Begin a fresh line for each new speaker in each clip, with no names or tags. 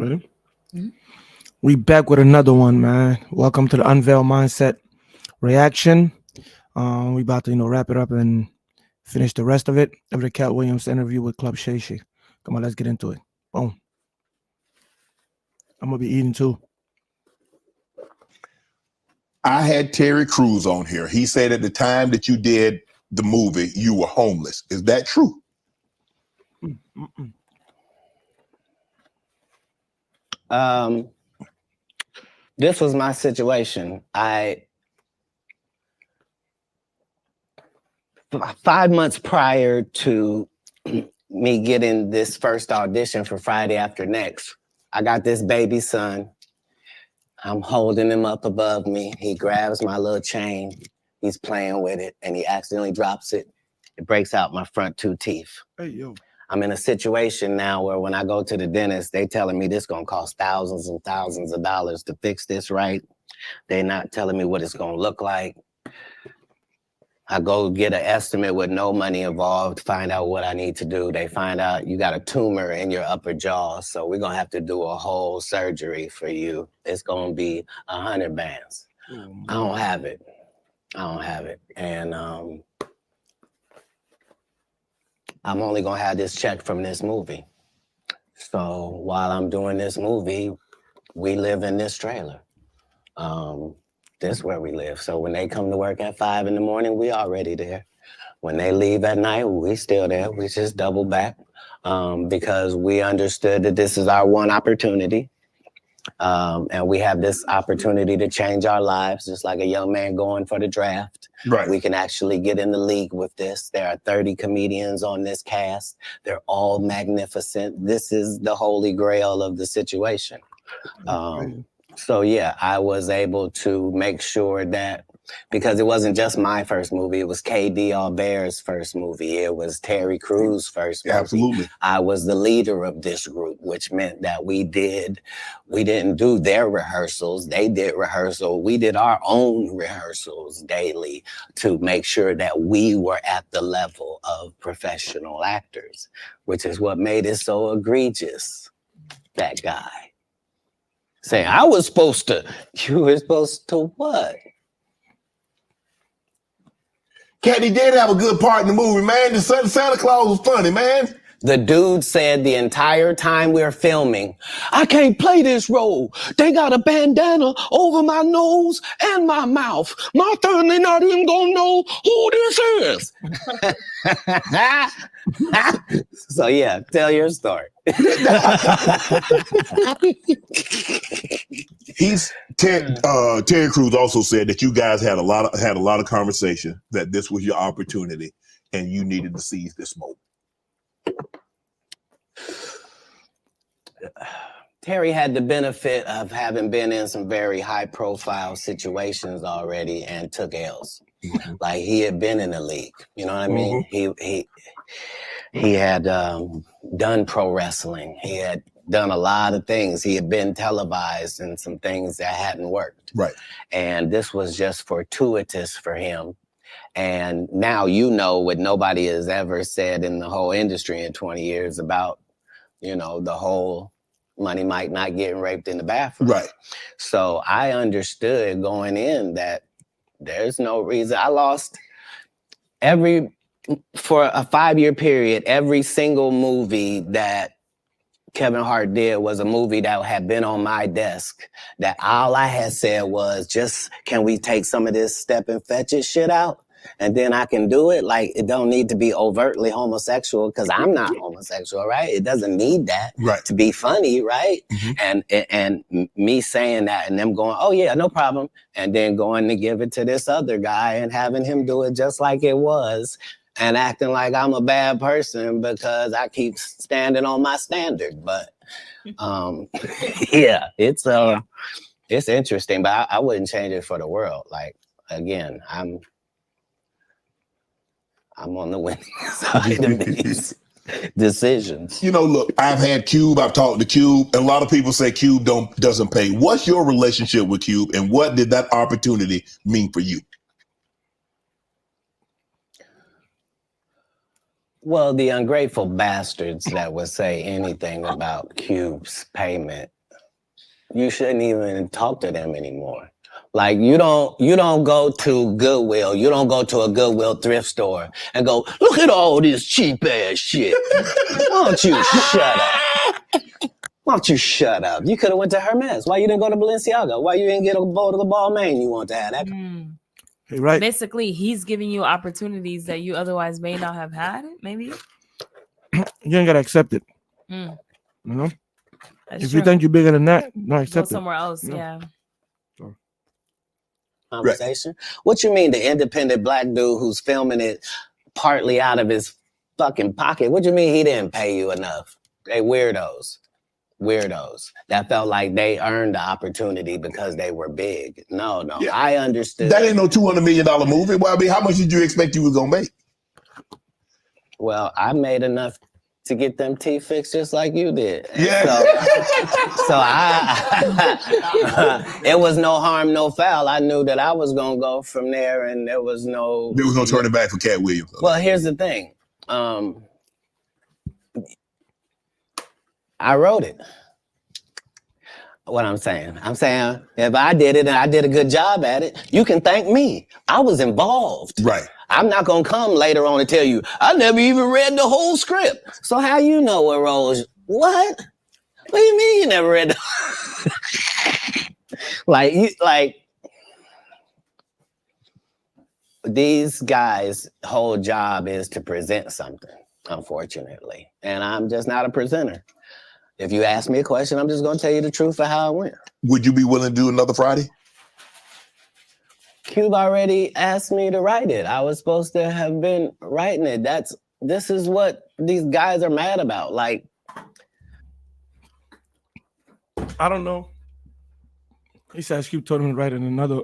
Ready? We back with another one, man. Welcome to the Unveiled Mindset reaction. We about to, wrap it up and finish the rest of it of the Katt Williams interview with Club Shay Shay. Come on, let's get into it. Boom. I'm gonna be eating too.
I had Terry Crews on here. He said at the time that you did the movie, you were homeless. Is that true?
This was my situation. 5 months prior to me getting this first audition for Friday After Next, I got this baby son. I'm holding him up above me. He grabs my little chain. He's playing with it, and he accidentally drops it. It breaks out my front 2 teeth.
Hey, yo.
I'm in a situation now where when I go to the dentist, they telling me this gonna cost thousands and thousands of dollars to fix this right. They're not telling me what it's gonna look like. I go get an estimate with no money involved, find out what I need to do. They find out you got a tumor in your upper jaw, so we're gonna have to do a whole surgery for you. It's gonna be 100 bands. I don't have it. And I'm only gonna have this check from this movie. So while I'm doing this movie, we live in this trailer. This is where we live. So when they come to work at 5 in the morning, we already there. When they leave at night, we still there. We just double back because we understood that this is our one opportunity. And we have this opportunity to change our lives, just like a young man going for the draft.
Right.
We can actually get in the league with this. There are 30 comedians on this cast. They're all magnificent. This is the holy grail of the situation. So yeah, I was able to make sure that, because it wasn't just my first movie, it was KD Albert's first movie. It was Terry Crews' first movie.
Absolutely.
I was the leader of this group, which meant that we didn't do their rehearsals. They did rehearsal. We did our own rehearsals daily to make sure that we were at the level of professional actors, which is what made it so egregious. That guy saying, you were supposed to what?
Katt, he did have a good part in the movie, man. The Santa Claus was funny, man.
The dude said the entire time we were filming, I can't play this role. They got a bandana over my nose and my mouth. My family not even gonna know who this is. So yeah, tell your story.
Terry Crews also said that you guys had a lot of conversation, that this was your opportunity and you needed to seize this moment.
Terry had the benefit of having been in some very high profile situations already and took L's. Like he had been in the league, you know what I mean? He had done pro wrestling. He had done a lot of things. He had been televised and some things that hadn't worked.
Right.
And this was just fortuitous for him. And now you know what nobody has ever said in the whole industry in 20 years about, the whole Money Mike not getting raped in the bathroom.
Right.
So I understood going in that there's no reason. I lost for a 5-year period, every single movie that Kevin Hart did was a movie that had been on my desk, that all I had said was, just, can we take some of this step and fetch it shit out? And then I can do it. Like, it don't need to be overtly homosexual because I'm not homosexual, right? It doesn't need that to be funny, right? And me saying that and them going, oh yeah, no problem. And then going to give it to this other guy and having him do it just like it was and acting like I'm a bad person because I keep standing on my standard. But yeah, it's interesting, but I wouldn't change it for the world. Like, again, I'm on the winning side of these decisions.
Look, I've had Cube, I've talked to Cube, and a lot of people say Cube doesn't pay. What's your relationship with Cube, and what did that opportunity mean for you?
Well, the ungrateful bastards that would say anything about Cube's payment, you shouldn't even talk to them anymore. Like you don't go to Goodwill. You don't go to a Goodwill thrift store and go, look at all this cheap ass shit. Why don't you shut up? Why don't you shut up? You could have went to Hermes. Why you didn't go to Balenciaga? Why you didn't get a bowl of the Balmain you want to have? That
Hey, right.
Basically, he's giving you opportunities that you otherwise may not have had. Maybe
You ain't gotta accept it.
Mm.
You know,
That's
if
true.
you think you're bigger than that, not
Go
accept it.
somewhere else.
Yeah.
Yeah.
conversation. What you mean, the independent black dude who's filming it partly out of his fucking pocket? What you mean he didn't pay you enough? They weirdos. That felt like they earned the opportunity because they were big. No,
Yeah.
I understood.
That ain't no $200 million movie. Well, I mean, how much did you expect you was gonna make?
Well, I made enough to get them teeth fixed just like you did.
Yeah.
So I it was no harm, no foul. I knew that I was gonna go from there, and there was no
turning back for Katt Williams.
Well, here's the thing. I wrote it. What I'm saying if I did it and I did a good job at it, you can thank me. I was involved.
Right.
I'm not gonna come later on and tell you I never even read the whole script. So how you know what roles? What? What do you mean you never read the like these guys' whole job is to present something, unfortunately. And I'm just not a presenter. If you ask me a question, I'm just gonna tell you the truth of how it went.
Would you be willing to do another Friday?
Cube already asked me to write it. I was supposed to have been writing it. This is what these guys are mad about. Like,
I don't know. He said Ice Cube told him to write in another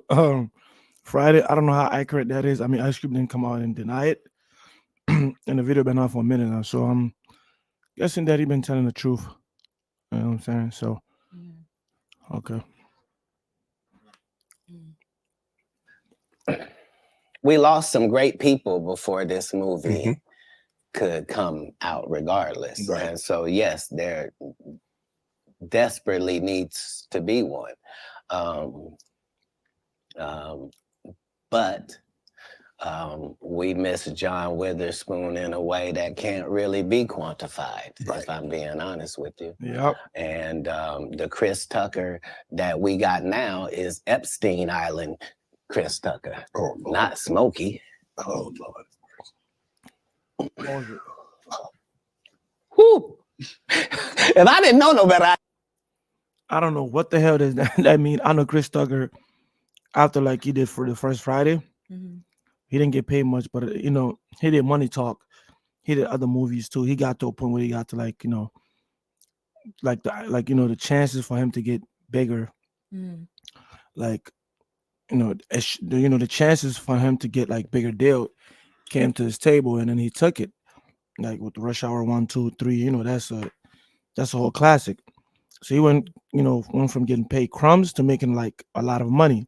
Friday. I don't know how accurate that is. I mean, Ice Cube didn't come out and deny it. And the video been out for a minute now. So I'm guessing that he been telling the truth. You know what I'm saying? So, okay.
we lost some great people before this movie could come out regardless.
Right.
And so, yes, there desperately needs to be one. But we miss John Witherspoon in a way that can't really be quantified, if I'm being honest with you.
Yep.
And the Chris Tucker that we got now is Epstein Island Chris Tucker, not Smokey.
Oh, Lord.
Whew. If I didn't know no better,
I don't know what the hell does that mean. I know Chris Tucker, after like he did for the first Friday, he didn't get paid much, but you know, he did Money Talk. He did other movies too. He got to a point where he got to like, you know, the chances for him to get bigger, like, the chances for him to get like bigger deal came to his table, and then he took it, like with the Rush Hour 1, 2, 3. You know, that's a whole classic. So he went from getting paid crumbs to making like a lot of money.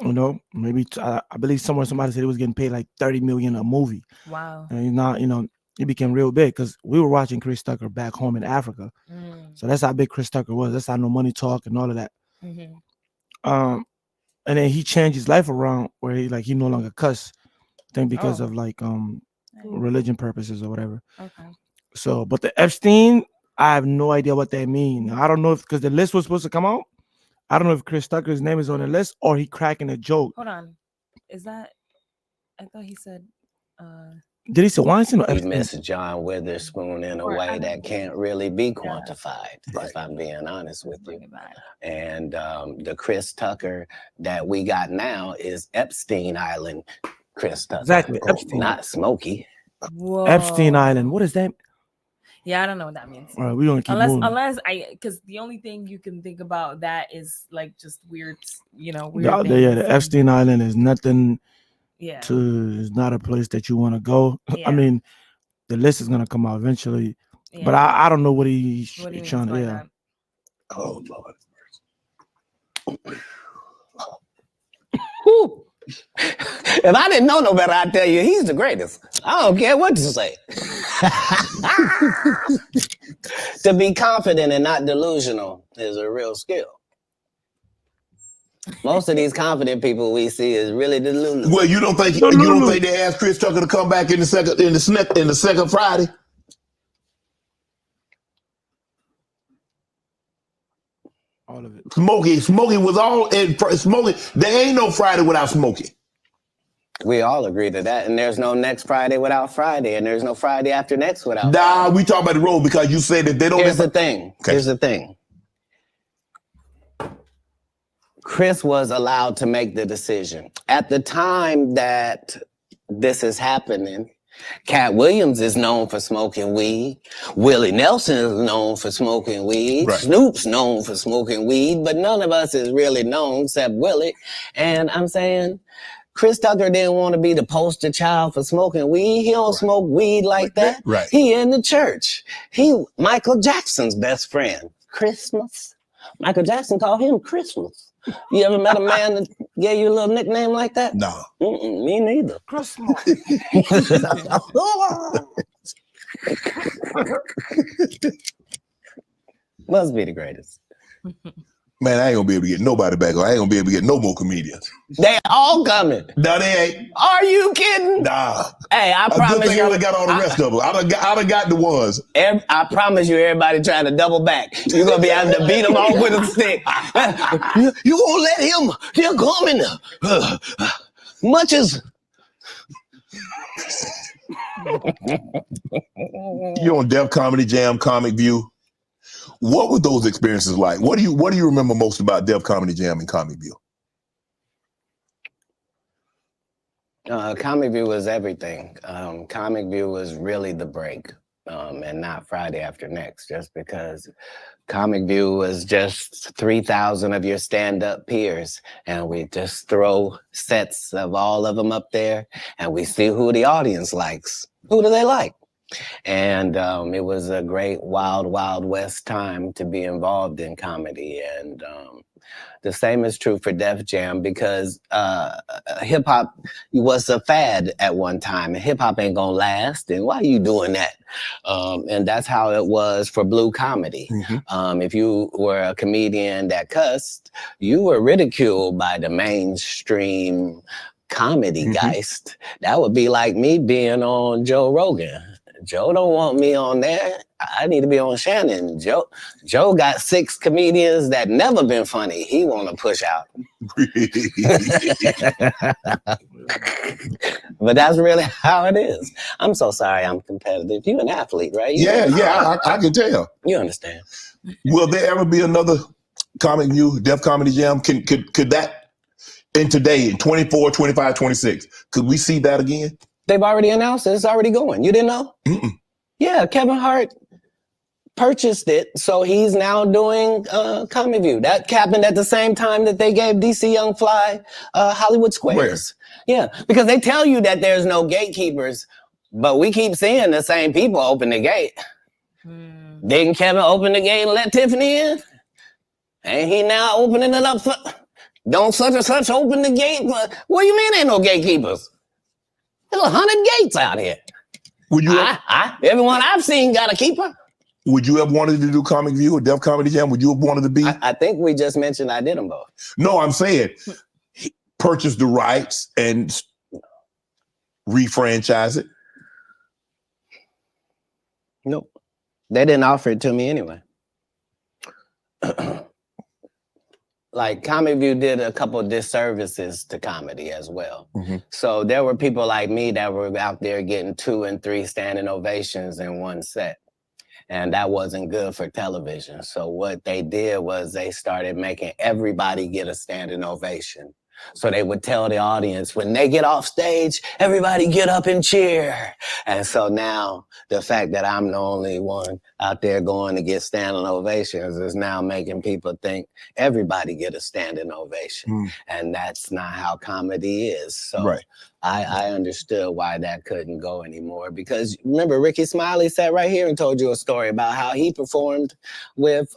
You know, maybe I believe somebody said he was getting paid like $30 million a movie.
Wow.
And he's not, he became real big because we were watching Chris Tucker back home in Africa. So that's how big Chris Tucker was. That's how No Money Talk and all of that. And then he changed his life around where he no longer cuss. I think because of like religion purposes or whatever.
Okay.
So, but the Epstein, I have no idea what that means. I don't know if because the list was supposed to come out. I don't know if Chris Tucker's name is on the list or he cracking a joke.
Hold on. Is that? I thought he said.
Did he say Weinstein or
we
Epstein?
miss John Witherspoon in a way that can't really be quantified, if I'm being honest with you. And the Chris Tucker that we got now is Epstein Island Chris Tucker.
Exactly. Epstein.
Not Smokey.
Whoa.
Epstein Island. What is that?
Yeah, I don't know what that means.
All right, we're gonna keep moving.
Unless because the only thing you can think about that is like just weird, weird.
The Epstein Island is nothing.
Yeah.
Is not a place that you want to go.
Yeah.
I mean, the list is gonna come out eventually, but I don't know what he's trying to. Yeah.
Oh Lord.
If I didn't know no better, I'd tell you he's the greatest. I don't care what you say. To be confident and not delusional is a real skill. Most of these confident people we see is really delusional.
Well, you don't think they asked Chris Tucker to come back in the second Friday?
All of it.
Smokey was all in Smokey. There ain't no Friday without Smokey.
We all agree to that, and there's no next Friday without Friday, and there's no Friday after next without
Nah,
Friday.
we talk about the road because you said that they don't.
Here's the thing.
Okay.
Here's the thing. Chris was allowed to make the decision. At the time that this is happening, Katt Williams is known for smoking weed. Willie Nelson is known for smoking weed.
Right.
Snoop's known for smoking weed, but none of us is really known except Willie. And I'm saying, Chris Tucker didn't want to be the poster child for smoking weed. He don't smoke weed like that.
Right.
He in the church. He Michael Jackson's best friend. Christmas. Michael Jackson called him Christmas. You ever met a man that gave you a little nickname like that?
No.
Me neither.
Christmas.
Must be the greatest.
Man, I ain't gonna be able to get nobody back. I ain't gonna be able to get no more comedians.
They all coming.
No, they ain't.
Are you kidding?
Nah.
Hey, I
A good
promise
thing
you.
I done got all the rest of them. I done got the ones.
I promise you, everybody trying to double back. You're gonna be having to beat them off with a stick. You gonna let him? They're coming. Much as
You on Def Comedy Jam, Comic View. What were those experiences like? What do you remember most about Def Comedy Jam and Comic View?
Comic View was everything. Comic View was really the break, and not Friday After Next, just because Comic View was just 3,000 of your stand-up peers, and we just throw sets of all of them up there, and we see who the audience likes. Who do they like? And it was a great wild, wild west time to be involved in comedy. And the same is true for Def Jam, because hip hop was a fad at one time, and hip hop ain't gonna last. And why are you doing that? And that's how it was for blue comedy.
Mm-hmm.
If you were a comedian that cussed, you were ridiculed by the mainstream comedy geist. That would be like me being on Joe Rogan. Joe don't want me on there. I need to be on Shannon. Joe got 6 comedians that never been funny. He want to push out. But that's really how it is. I'm so sorry I'm competitive. You an athlete, right?
I can tell.
You understand.
Will there ever be another Comic View, Def Comedy Jam? Could that, in today, in 24, 25, 26, could we see that again?
They've already announced it. It's already going. You didn't know?
Mm-mm.
Yeah, Kevin Hart purchased it, so he's now doing Comic View. That happened at the same time that they gave DC Young Fly Hollywood Squares. Yeah, because they tell you that there's no gatekeepers, but we keep seeing the same people open the gate. Didn't Kevin open the gate and let Tiffany in? Ain't he now opening it up for... Don't such and such open the gate? What do you mean ain't no gatekeepers? There's 100 gates out here.
Would you?
Everyone I've seen got a keeper.
Would you have wanted to do Comic View or Def Comedy Jam? Would you have wanted to be?
I think we just mentioned I did them both.
No, I'm saying purchase the rights and refranchise it.
Nope. They didn't offer it to me anyway. Like Comic View did a couple of disservices to comedy as well.
Mm-hmm.
So there were people like me that were out there getting 2 and 3 standing ovations in one set. And that wasn't good for television. So what they did was they started making everybody get a standing ovation. So they would tell the audience, when they get off stage, everybody get up and cheer. And so now the fact that I'm the only one out there going to get standing ovations is now making people think everybody get a standing ovation. And that's not how comedy is. So
right.
I understood why that couldn't go anymore, because remember Ricky Smiley sat right here and told you a story about how he performed with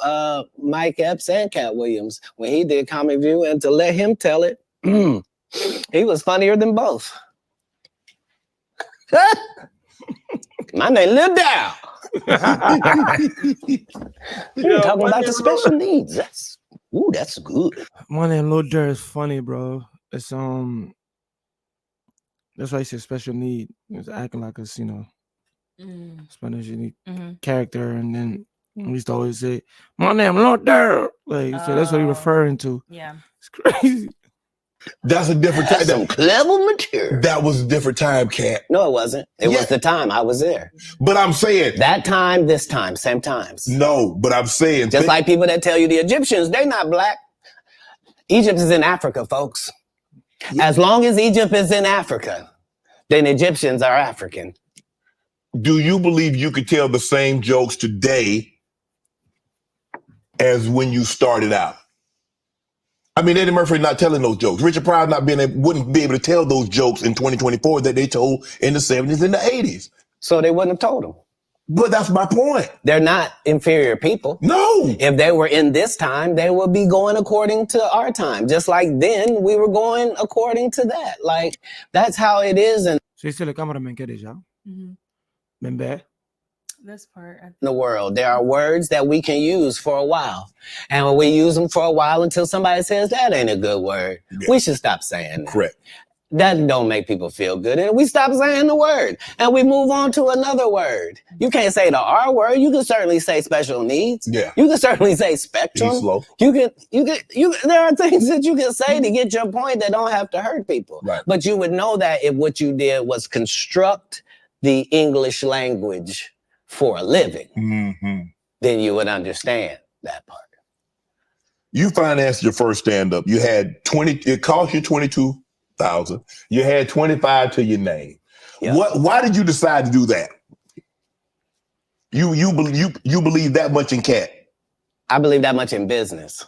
Mike Epps and Katt Williams when he did Comic View, and to let him tell it, He was funnier than both. My name Lil Down. You're talking about the special needs. That's good.
My name Lil Durr is funny, bro. It's that's why he said special need. It's acting like it's special unique character, and then we used to always say, "My name Lil Durr." Like so, that's what he's referring to.
Yeah,
it's crazy.
That's a different time.
Some clever material.
That was a different time, Katt.
No, it wasn't. It was the time I was there.
But I'm saying
that time, this time, same times.
No, but I'm saying
just like people that tell you the Egyptians, they're not black. Egypt is in Africa, folks. As long as Egypt is in Africa, then Egyptians are African.
Do you believe you could tell the same jokes today as when you started out? I mean, Eddie Murphy not telling those jokes. Richard Pryor wouldn't be able to tell those jokes in 2024 that they told in the 70s and the 80s.
So they wouldn't have told them.
But that's my point.
They're not inferior people.
No.
If they were in this time, they would be going according to our time. Just like then, we were going according to that. Like, that's how it is. And
so le cameraman qué déjà? Membe?
This part.
In the world, there are words that we can use for a while. And when we use them for a while until somebody says that ain't a good word, we should stop saying that.
Correct.
That don't make people feel good. And we stop saying the word and we move on to another word. You can't say the R word. You can certainly say special needs.
Yeah.
You can certainly say spectrum.
He's slow.
There are things that you can say to get your point that don't have to hurt people.
Right.
But you would know that if what you did was construct the English language for a living, then you would understand that part.
You financed your first stand-up. You had it cost you $22,000. You had 25 to your name. Yep. Why did you decide to do that? You believe that much in Katt?
I believe that much in business.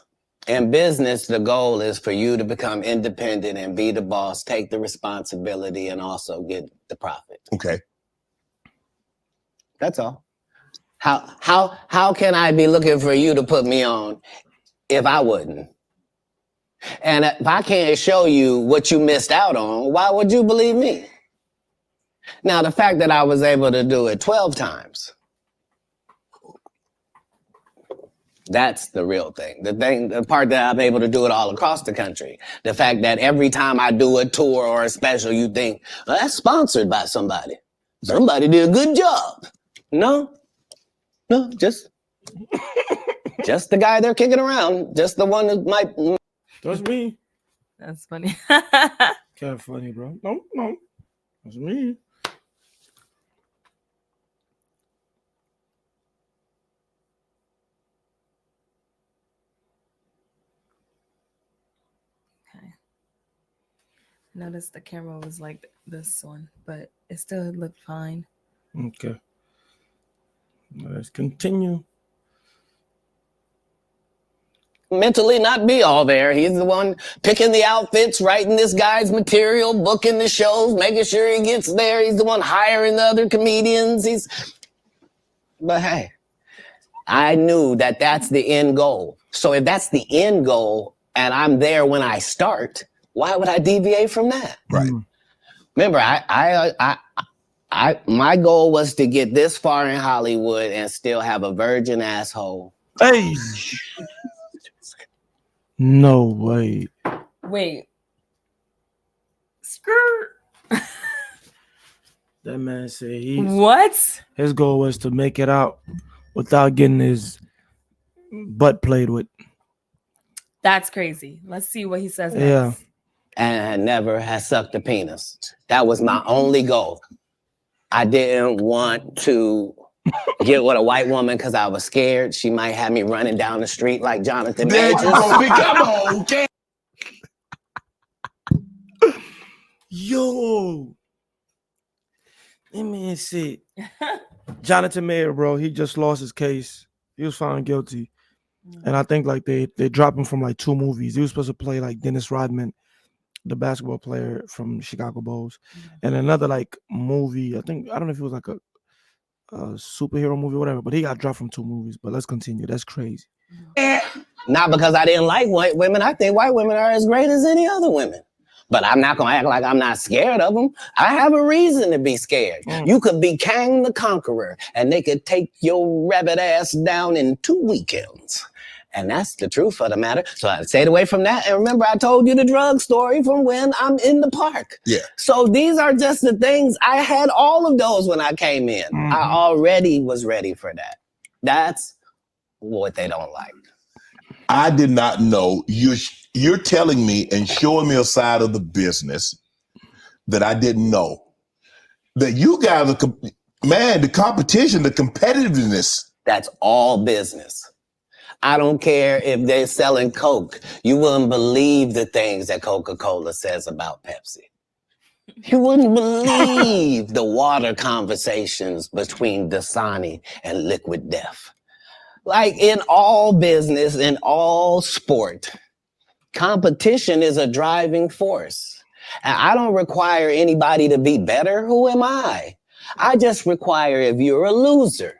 In business, the goal is for you to become independent and be the boss, take the responsibility, and also get the profit.
Okay.
That's all. How can I be looking for you to put me on if I wouldn't? And if I can't show you what you missed out on, why would you believe me? Now, the fact that I was able to do it 12 times, that's the real thing. The part that I'm able to do it all across the country. The fact that every time I do a tour or a special, you think, well, that's sponsored by somebody. Somebody did a good job. No, just the guy they're kicking around. Just the one that might.
That's me.
That's funny.
Kind of funny, bro. No. That's me.
Okay. Notice the camera was like this one, but it still looked fine.
Okay. Let's continue.
Mentally not be all there. He's the one picking the outfits, writing this guy's material, booking the shows, making sure he gets there. He's the one hiring the other comedians. But hey, I knew that that's the end goal. So if that's the end goal and I'm there when I start, why would I deviate from that?
Right.
Remember, my goal was to get this far in Hollywood and still have a virgin asshole.
Hey. No way.
Wait. Skirt.
That man said his goal was to make it out without getting his butt played with.
That's crazy. Let's see what he says next.
Yeah.
And never has sucked a penis. That was my only goal. I didn't want to get with a white woman because I was scared she might have me running down the street like Jonathan Majors.
Come on, okay.
Yo. Let me see. Jonathan Mayer, bro, he just lost his case. He was found guilty. And I think like they dropped him from like 2 movies. He was supposed to play like Dennis Rodman, the basketball player from Chicago Bulls. And another like movie, I don't know if it was like a superhero movie or whatever, but he got dropped from 2 movies. But let's continue. That's crazy.
Not because I didn't like white women. I think white women are as great as any other women. But I'm not going to act like I'm not scared of them. I have a reason to be scared. You could be Kang the Conqueror, and they could take your rabbit ass down in 2 weekends. And that's the truth of the matter. So I stayed away from that. And remember, I told you the drug story from when I'm in the park.
Yeah.
So these are just the things. I had all of those when I came in. I already was ready for that. That's what they don't like.
I did not know. You're telling me and showing me a side of the business that I didn't know. That you guys are, man, the competition, the competitiveness.
That's all business. I don't care if they're selling Coke. You wouldn't believe the things that Coca-Cola says about Pepsi. You wouldn't believe the water conversations between Dasani and Liquid Death. Like in all business, in all sport, competition is a driving force. And I don't require anybody to be better. Who am I? I just require if you're a loser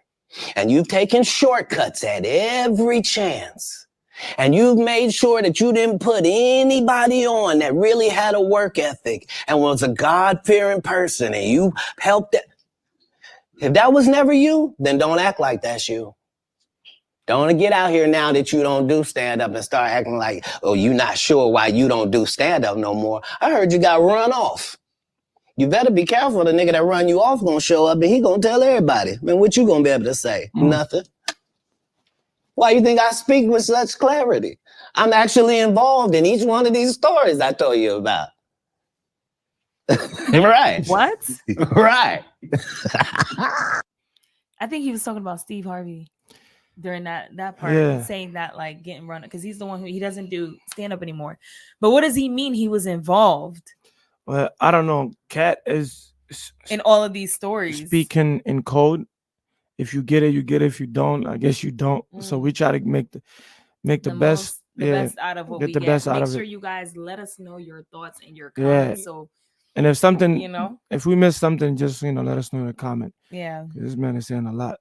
and you've taken shortcuts at every chance and you've made sure that you didn't put anybody on that really had a work ethic and was a God-fearing person and you helped it. If that was never you, then don't act like that's you. Don't get out here now that you don't do stand-up and start acting like, oh, you're not sure why you don't do stand-up no more. I heard you got run off. You better be careful. The nigga that run you off gonna show up and he gonna tell everybody. Man, what you gonna be able to say? Nothing. Why you think I speak with such clarity? I'm actually involved in each one of these stories I told you about. Right.
What?
Right.
I think he was talking about Steve Harvey during that part, saying that like getting run because he's the one who he doesn't do stand up anymore. But what does he mean? He was involved.
Well, I don't know. Katt is
in all of these stories
speaking in code. If you get it, you get it. If you don't, I guess you don't. So we try to make the best,
best out of what we
get. Best out
Make
of
sure
it.
you guys let us know your thoughts and your comments. So,
and if something, if we miss something, just let us know in a comment.
Yeah,
this man is saying a lot.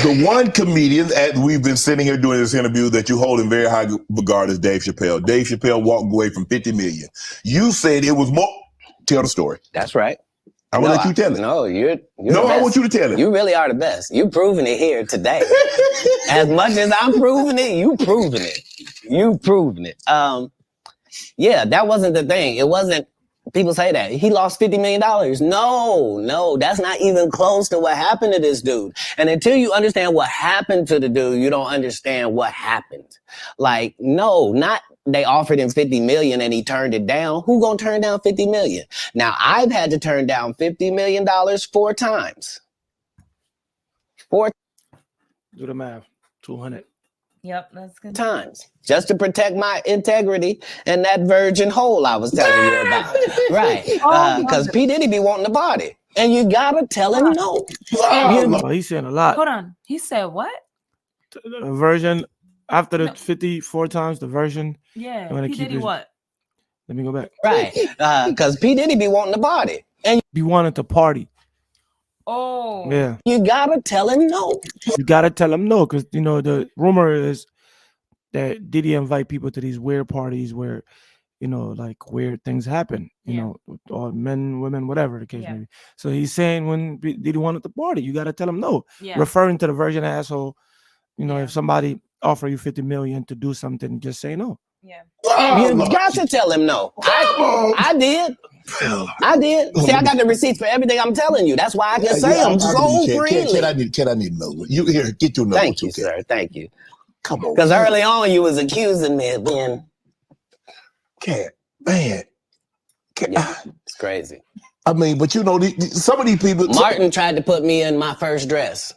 The one comedian that we've been sitting here doing this interview that you hold in very high regard is Dave Chappelle. Dave Chappelle walked away from 50 million. You said it was more. Tell the story.
That's right.
I will let you tell it.
No, you're
no, I want you to tell it.
You really are the best. You've proven it here today. As much as I'm proving it, you proving it. You've proven it. Yeah, that wasn't the thing. It wasn't. People say that he lost $50 million. No, that's not even close to what happened to this dude. And until you understand what happened to the dude, you don't understand what happened. Like, no, not they offered him 50 million and he turned it down. Who gonna turn down 50 million? Now I've had to turn down $50 million 4 times. 4
Do the math. 200.
Yep, that's good.
Times. Just to protect my integrity and that virgin hole I was telling you about. Right. Because P. Diddy be wanting to party. And you gotta tell him no.
Oh, he's saying a lot.
Hold on. He said what?
The version after the 54 times, the version.
Yeah. P. Diddy what?
Let me go back.
Right. Because P. Diddy be wanting to party. And
be wanting to party.
Oh.
Yeah.
You gotta tell him no.
You gotta tell him no, because the rumor is that Diddy invite people to these weird parties where, like weird things happen. Or men, women, whatever the case may be. So he's saying when Diddy wanted to party, you gotta tell him no.
Yeah.
Referring to the virgin asshole. If somebody offer you 50 million to do something, just say no.
Yeah.
You got to tell him no. I did. I did. See, I got the receipts for everything I'm telling you. That's why I can say them so freely.
Can I need another one? You here? Get your number.
Thank you, sir. Thank you.
Come on.
Because early on you was accusing me of being.
Katt, man.
Yeah, it's crazy.
I mean, but some of these people.
Martin tried to put me in my first dress.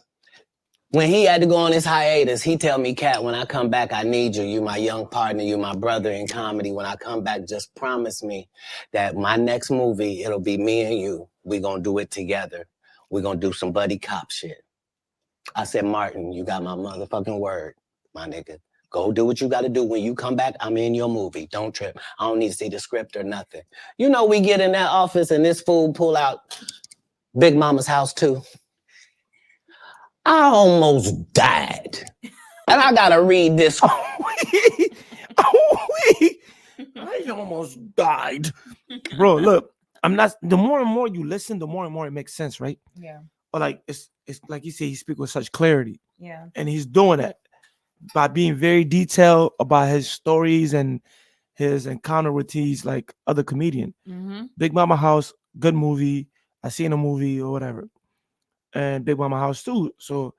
When he had to go on his hiatus, he tell me, Katt, when I come back, I need you. You my young partner. You my brother in comedy. When I come back, just promise me that my next movie, it'll be me and you. We're going to do it together. We're going to do some buddy cop shit. I said, Martin, you got my motherfucking word, my nigga. Go do what you got to do. When you come back, I'm in your movie. Don't trip. I don't need to see the script or nothing. We get in that office and this fool pull out Big Mama's House 2. I almost died. And I gotta read this.
I I almost died. Bro, look, I'm not. The more and more you listen, the more and more it makes sense, right?
Yeah.
Or like it's like you say, he speaks with such clarity.
Yeah.
And he's doing that by being very detailed about his stories and his encounter with these like other comedian.
Mm-hmm.
Big Mama House, good movie. I seen a movie or whatever. And Big Mama House too. So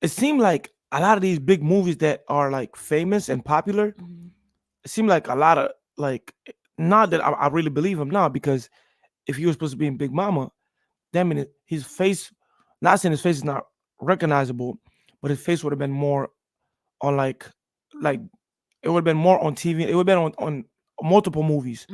it seemed like a lot of these big movies that are like famous and popular,
Mm-hmm.
it seemed like a lot of like, not that I really believe him now, because if he was supposed to be in Big Mama, that mean his face, not saying his face is not recognizable, but his face would have been more on like it would have been more on TV. It would have been on multiple movies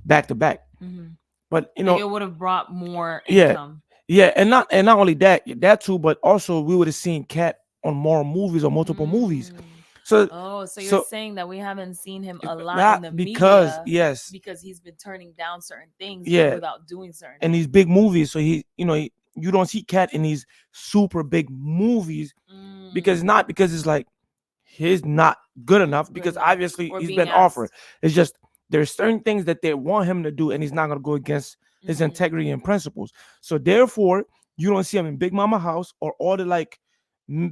back to back.
Mm-hmm.
But you
Like
know,
it would have brought more
yeah,
income.
yeah, and not only that too, but also we would have seen Katt on more movies or multiple movies. So
so you're saying that we haven't seen him a lot in
not
the
because
media,
yes,
because he's been turning down certain things,
yeah,
without doing certain
and these big movies. So he, you know, you don't see Katt in these super big movies because not because it's like he's not good enough, because obviously he's been offered. It's just there's certain things that they want him to do, and he's not going to go against his integrity and principles. So therefore, you don't see him in Big Mama House or all the like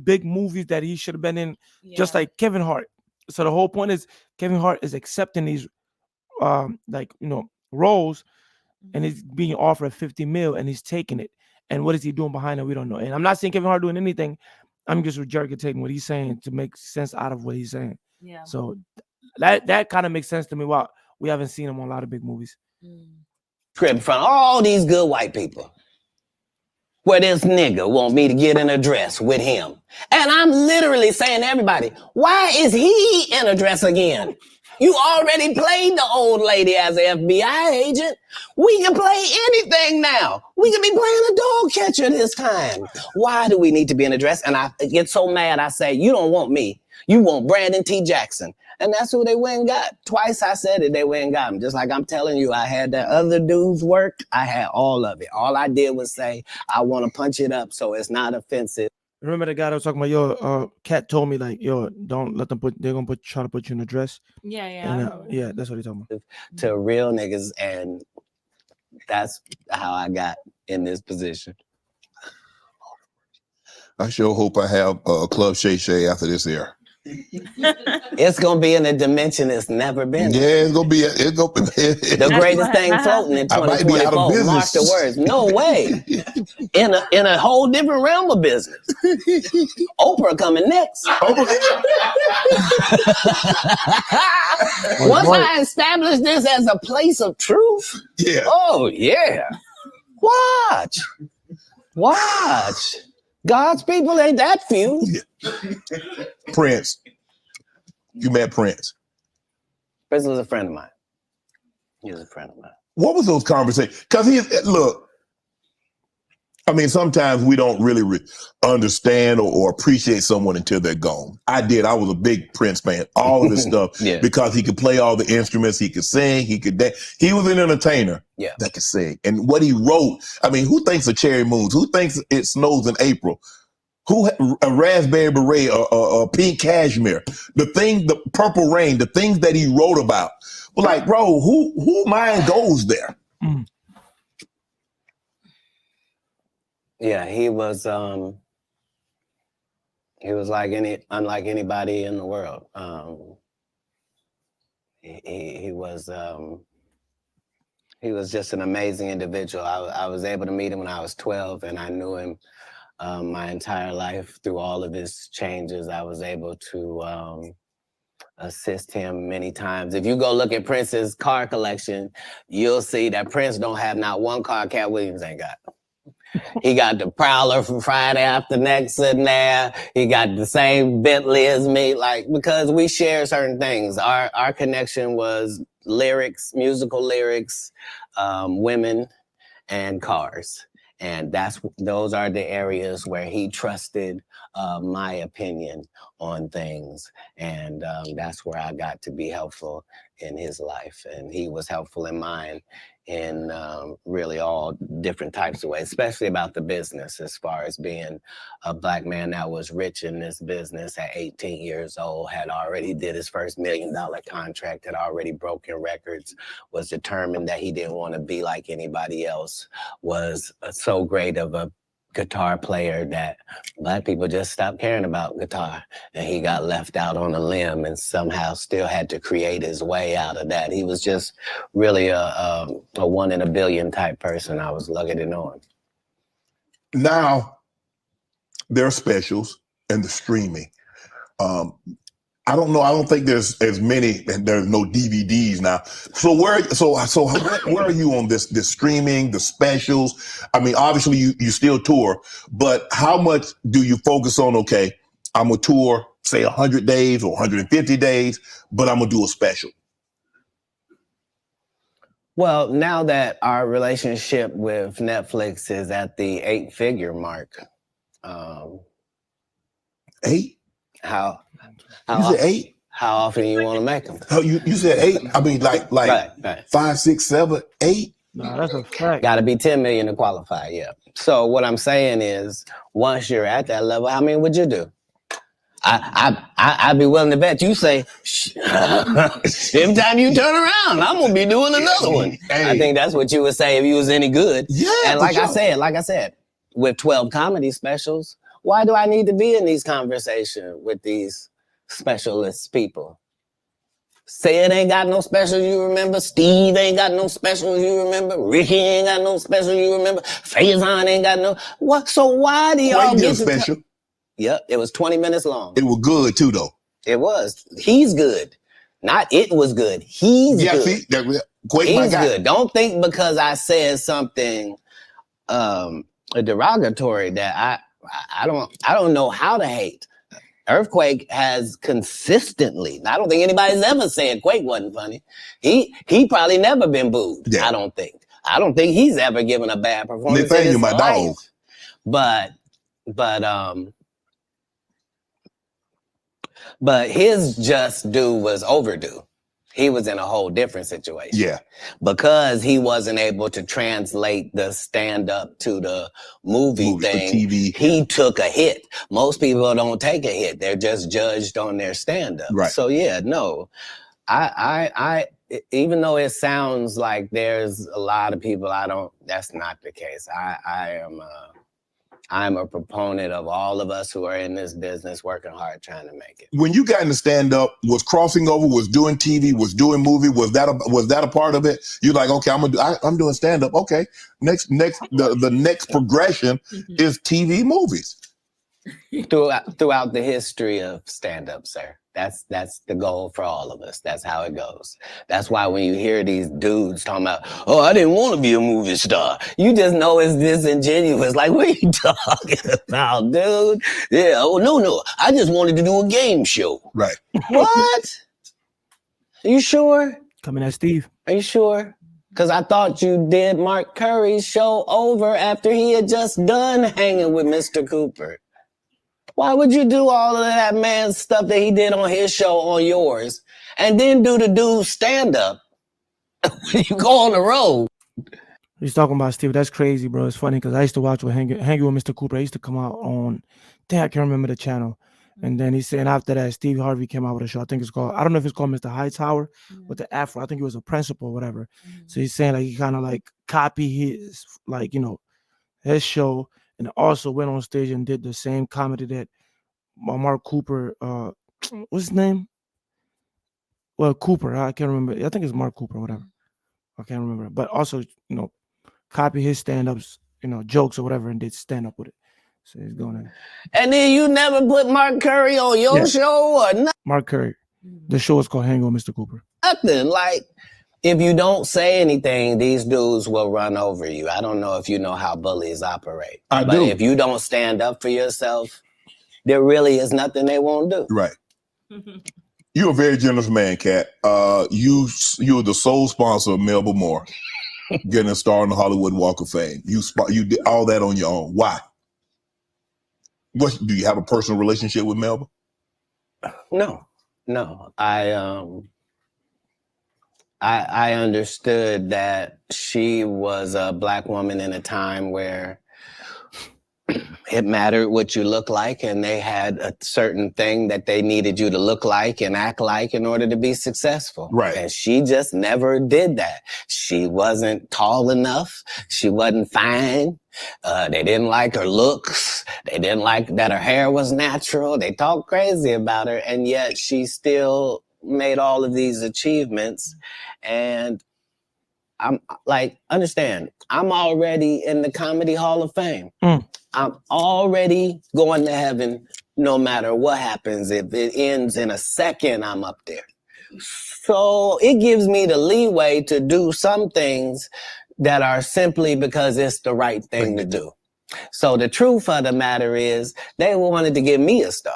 big movies that he should have been in, just like Kevin Hart. So the whole point is Kevin Hart is accepting these like, you know, roles, and he's being offered 50 mil and he's taking it. And what is he doing behind it? We don't know. And I'm not saying Kevin Hart doing anything. I'm just regurgitating what he's saying to make sense out of what he's saying.
Yeah.
So that kind of makes sense to me. Wow, we haven't seen him on a lot of big movies.
Script in front of all these good white people, where this nigga want me to get in a dress with him. And I'm literally saying to everybody, why is he in a dress again? You already played the old lady as an FBI agent. We can play anything now. We can be playing a dog catcher this time. Why do we need to be in a dress? And I get so mad, I say, you don't want me. You want Brandon T. Jackson. And that's who they went and got. Twice I said it, they went and got him. Just like I'm telling you, I had that other dude's work. I had all of it. All I did was say, I want to punch it up so it's not offensive.
Remember the guy that was talking about, yo, Katt told me, like, yo, don't let them they're going to try to put you in a dress.
Yeah, yeah.
And, yeah, that's what he's talking about.
To real niggas, and that's how I got in this position.
I sure hope I have a Club Shay Shay after this air.
It's gonna be in a dimension it's never been.
Yeah, it's gonna be
the greatest thing floating in 2024.
I might be out of business.
Mark the words. No way. in a whole different realm of business. Oprah coming next. Once I establish this as a place of truth,
yeah.
Oh yeah. Watch. God's people ain't that few.
Prince. You met Prince.
Prince was a friend of mine. He was a friend of mine.
What was those conversations? Because look, I mean, sometimes we don't really understand or appreciate someone until they're gone. I did. I was a big Prince fan. All of his stuff.
Yeah.
Because he could play all the instruments. He could sing. He could dance. He was an entertainer.
Yeah.
That could sing. And what he wrote, I mean, who thinks of Cherry Moons? Who thinks it snows in April? Who a raspberry beret or pink cashmere? The purple rain, the things that he wrote about. Well, like, bro, who mind goes there?
Mm.
Yeah, he was unlike anybody in the world. He was just an amazing individual. I was able to meet him when I was 12, and I knew him my entire life through all of his changes. I was able to assist him many times. If you go look at Prince's car collection, you'll see that Prince don't have not one car Katt Williams ain't got. He got the Prowler from Friday After Next in there. He got the same Bentley as me, like, because we share certain things. Our connection was lyrics, musical lyrics, women, and cars. And those are the areas where he trusted my opinion on things. And that's where I got to be helpful in his life. And he was helpful in mine in really all different types of ways, especially about the business, as far as being a Black man that was rich in this business at 18 years old, had already did his first $1 million contract, had already broken records, was determined that he didn't want to be like anybody else, was so great of a guitar player that Black people just stopped caring about guitar, and he got left out on a limb and somehow still had to create his way out of that. He was just really a 1 in a billion type person. I was lugging it on.
Now, there are specials and the streaming. I don't know. I don't think there's as many, and there's no DVDs now. So where are you on this streaming, the specials? I mean, obviously you still tour, but how much do you focus on? Okay, I'm gonna tour, say 100 days or 150 days, but I'm gonna do a special.
Well, now that our relationship with Netflix is at the 8-figure mark,
8?
How
You said 8?
How often you want to make them?
Oh, you said 8? I mean, like
right.
5, 6, 7, 8?
No, that's a fact.
Got to be 10 million to qualify, yeah. So what I'm saying is, once you're at that level, how many would you do? I'd be willing to bet you say, every time you turn around, I'm gonna be doing another one. Hey. I think that's what you would say if you was any good.
Yeah.
And like I said, with 12 comedy specials, why do I need to be in these conversations with these specialist people? Sid ain't got no specials you remember. Steve ain't got no specials you remember. Ricky ain't got no specials you remember. Faison ain't got no. What? So why do y'all get
special?
Yep, it was 20 minutes long.
It was good too, though.
It was. He's good. Not it was good. He's good.
See,
he's good. Don't think because I said something derogatory that I don't know how to hate. Earthquake has consistently, I don't think anybody's ever said Quake wasn't funny. He probably never been booed. Yeah. I don't think he's ever given a bad performance in his life. Dog. But his just due was overdue. He was in a whole different situation.
Yeah.
Because he wasn't able to translate the stand-up to the movie thing,
TV.
He took a hit. Most people don't take a hit. They're just judged on their stand-up.
Right.
So yeah, no. I even though it sounds like there's a lot of people that's not the case. I'm a proponent of all of us who are in this business working hard trying to make it.
When you got into stand-up, was crossing over, was doing TV, was doing movie, was that a part of it? You're like, okay, I'm doing stand-up. Okay, the next progression is TV movies.
Throughout the history of stand-up, sir. That's the goal for all of us. That's how it goes. That's why when you hear these dudes talking about, oh, I didn't want to be a movie star, you just know it's disingenuous. Like, what are you talking about, dude? Yeah, oh, no. I just wanted to do a game show.
Right.
What? Are you sure?
Coming at Steve.
Are you sure? Because I thought you did Mark Curry's show over after he had just done hanging with Mr. Cooper. Why would you do all of that man's stuff that he did on his show on yours and then do the dude's stand-up when you go on the road?
He's talking about Steve. That's crazy, bro. It's funny because I used to watch with hanging with Mr. Cooper. I used to come out on, I can't remember the channel. And then he's saying after that, Steve Harvey came out with a show. I think it's called, I don't know if it's called Mr. Hightower with the afro. I think he was a principal or whatever. So he's saying like he kind of like copied his, like, his show. And also went on stage and did the same comedy that Mark Cooper, what's his name? Well, Cooper, I can't remember. I think it's Mark Cooper, whatever. I can't remember. But also, copy his stand-ups, jokes or whatever, and did stand-up with it. So he's going in.
And then you never put Mark Curry on your show or nothing?
Mark Curry. The show is called Hang with Mr. Cooper.
Nothing. Like, if you don't say anything, these dudes will run over you. I don't know if you know how bullies operate.
But
do. If you don't stand up for yourself, there really is nothing they won't do.
Right. You're a very generous man, Katt. You're the sole sponsor of Melba Moore getting a star on the Hollywood Walk of Fame. You did all that on your own. Why? Do you have a personal relationship with Melba?
No. I understood that she was a Black woman in a time where it mattered what you look like, and they had a certain thing that they needed you to look like and act like in order to be successful.
Right.
And she just never did that. She wasn't tall enough. She wasn't fine. They didn't like her looks. They didn't like that her hair was natural. They talked crazy about her, and yet she still made all of these achievements. And I'm like, understand, I'm already in the Comedy Hall of Fame. I'm already going to heaven no matter what happens. If it ends in a second, I'm up there. So it gives me the leeway to do some things that are simply because it's the right thing to do. So the truth of the matter is they wanted to give me a star,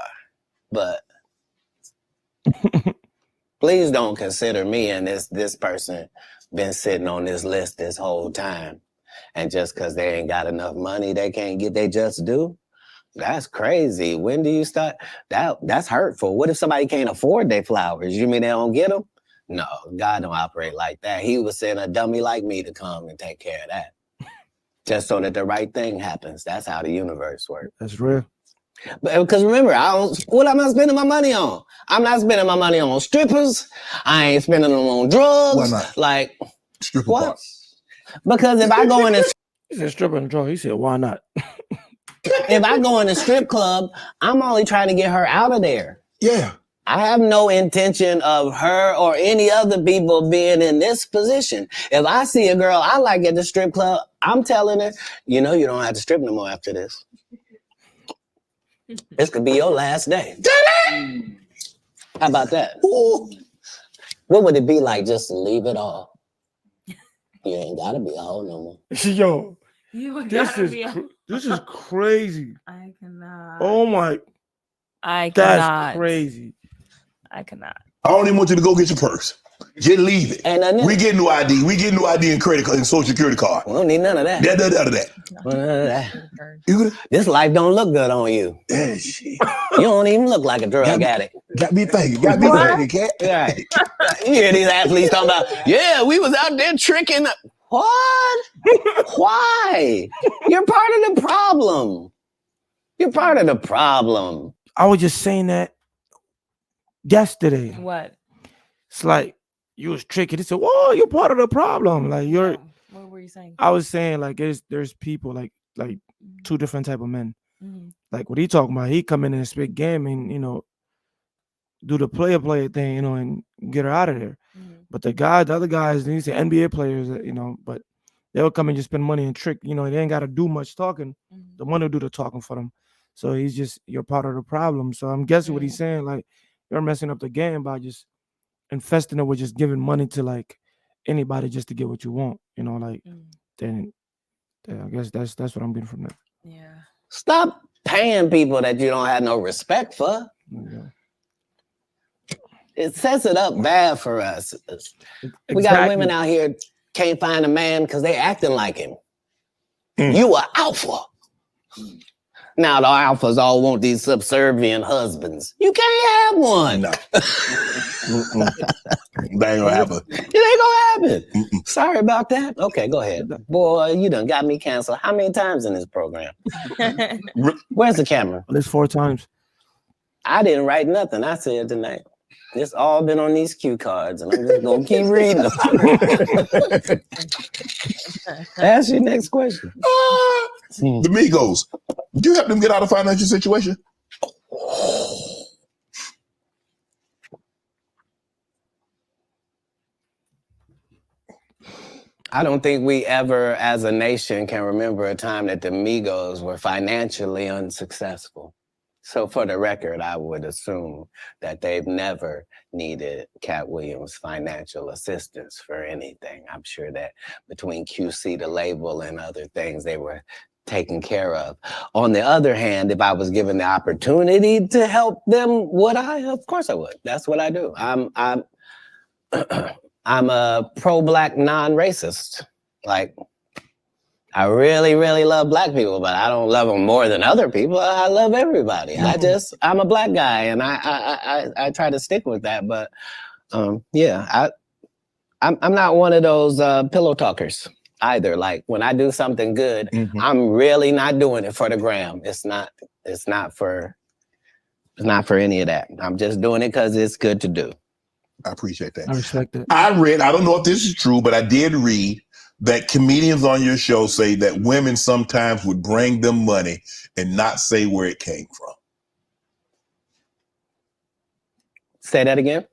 but please don't consider me and this person been sitting on this list this whole time. And just because they ain't got enough money, they can't get they just due. That's crazy. When do you start? That's hurtful. What if somebody can't afford their flowers? You mean they don't get them? No, God don't operate like that. He was sending a dummy like me to come and take care of that. Just so that the right thing happens. That's how the universe works.
That's real.
But because remember, what am I spending my money on? I'm not spending my money on strippers. I ain't spending them on drugs.
Why not?
Like,
Stripper
what?
parts.
Because if I go in a
He said stripper and drug. He said, why not?
if I go in a strip club, I'm only trying to get her out of there.
Yeah.
I have no intention of her or any other people being in this position. If I see a girl I like at the strip club, I'm telling her, you know, you don't have to strip no more after this. This could be your last day. How about that?
Ooh.
What would it be like just to leave it all? You ain't gotta be a hoe no more.
Yo,
This
is crazy.
I cannot.
Oh my,
I
that's
cannot.
crazy.
I cannot.
I don't even want you to go get your purse. Just leave it. We get new ID. We get new ID and credit card and social security card.
We don't need none of that.
None of that.
None of that.
You
This life don't look good on you.
yeah, shit.
You don't even look like a drug addict.
Got me thinking. Got me thinking, Cat.
Right. You hear these athletes talking about, yeah, we was out there tricking. What? Why? You're part of the problem. You're part of the problem.
I was just saying that yesterday.
What?
It's like you was tricky. They said, "Whoa, you're part of the problem." Like you're.
No. What were you saying?
I was saying like there's people like two different type of men.
Mm-hmm.
Like what he talking about? He come in and spit game and do the player thing, and get her out of there.
Mm-hmm.
But the other guys, these NBA players, but they'll come and just spend money and trick. They ain't got to do much talking.
Mm-hmm.
The money will do the talking for them. So you're part of the problem. So I'm guessing what he's saying, like you're messing up the game by just infesting it with just giving money to like anybody just to get what you want. Then I guess that's what I'm getting from that.
Yeah.
Stop paying people that you don't have no respect for.
Yeah.
It sets it up bad for us.
Exactly.
We got women out here can't find a man because they acting like him. You are alpha. Now the alphas all want these subservient husbands. You can't have one.
No. That ain't gonna happen.
It ain't gonna happen. Sorry about that. Okay, go ahead. Boy, you done got me canceled. How many times in this program? Where's the camera?
At least 4 times.
I didn't write nothing. I said tonight. It's all been on these cue cards, and I'm just gonna keep reading them. Ask your next question.
The Migos. Do you help them get out of financial situation?
I don't think we ever, as a nation, can remember a time that the Migos were financially unsuccessful. So for the record, I would assume that they've never needed Katt Williams' financial assistance for anything. I'm sure that between QC, the label, and other things, they were taken care of. On the other hand, if I was given the opportunity to help them, would I? Of course I would. That's what I do. I'm a pro-Black non-racist. Like, I really, really love Black people, but I don't love them more than other people. I love everybody. I'm a Black guy, and I try to stick with that. But yeah, I'm not one of those pillow talkers either. Like when I do something good, I'm really not doing it for the gram. It's not for any of that. I'm just doing it because it's good to do.
I appreciate that.
I respect it.
I don't know if this is true, but I did read that comedians on your show say that women sometimes would bring them money and not say where it came from.
Say that again.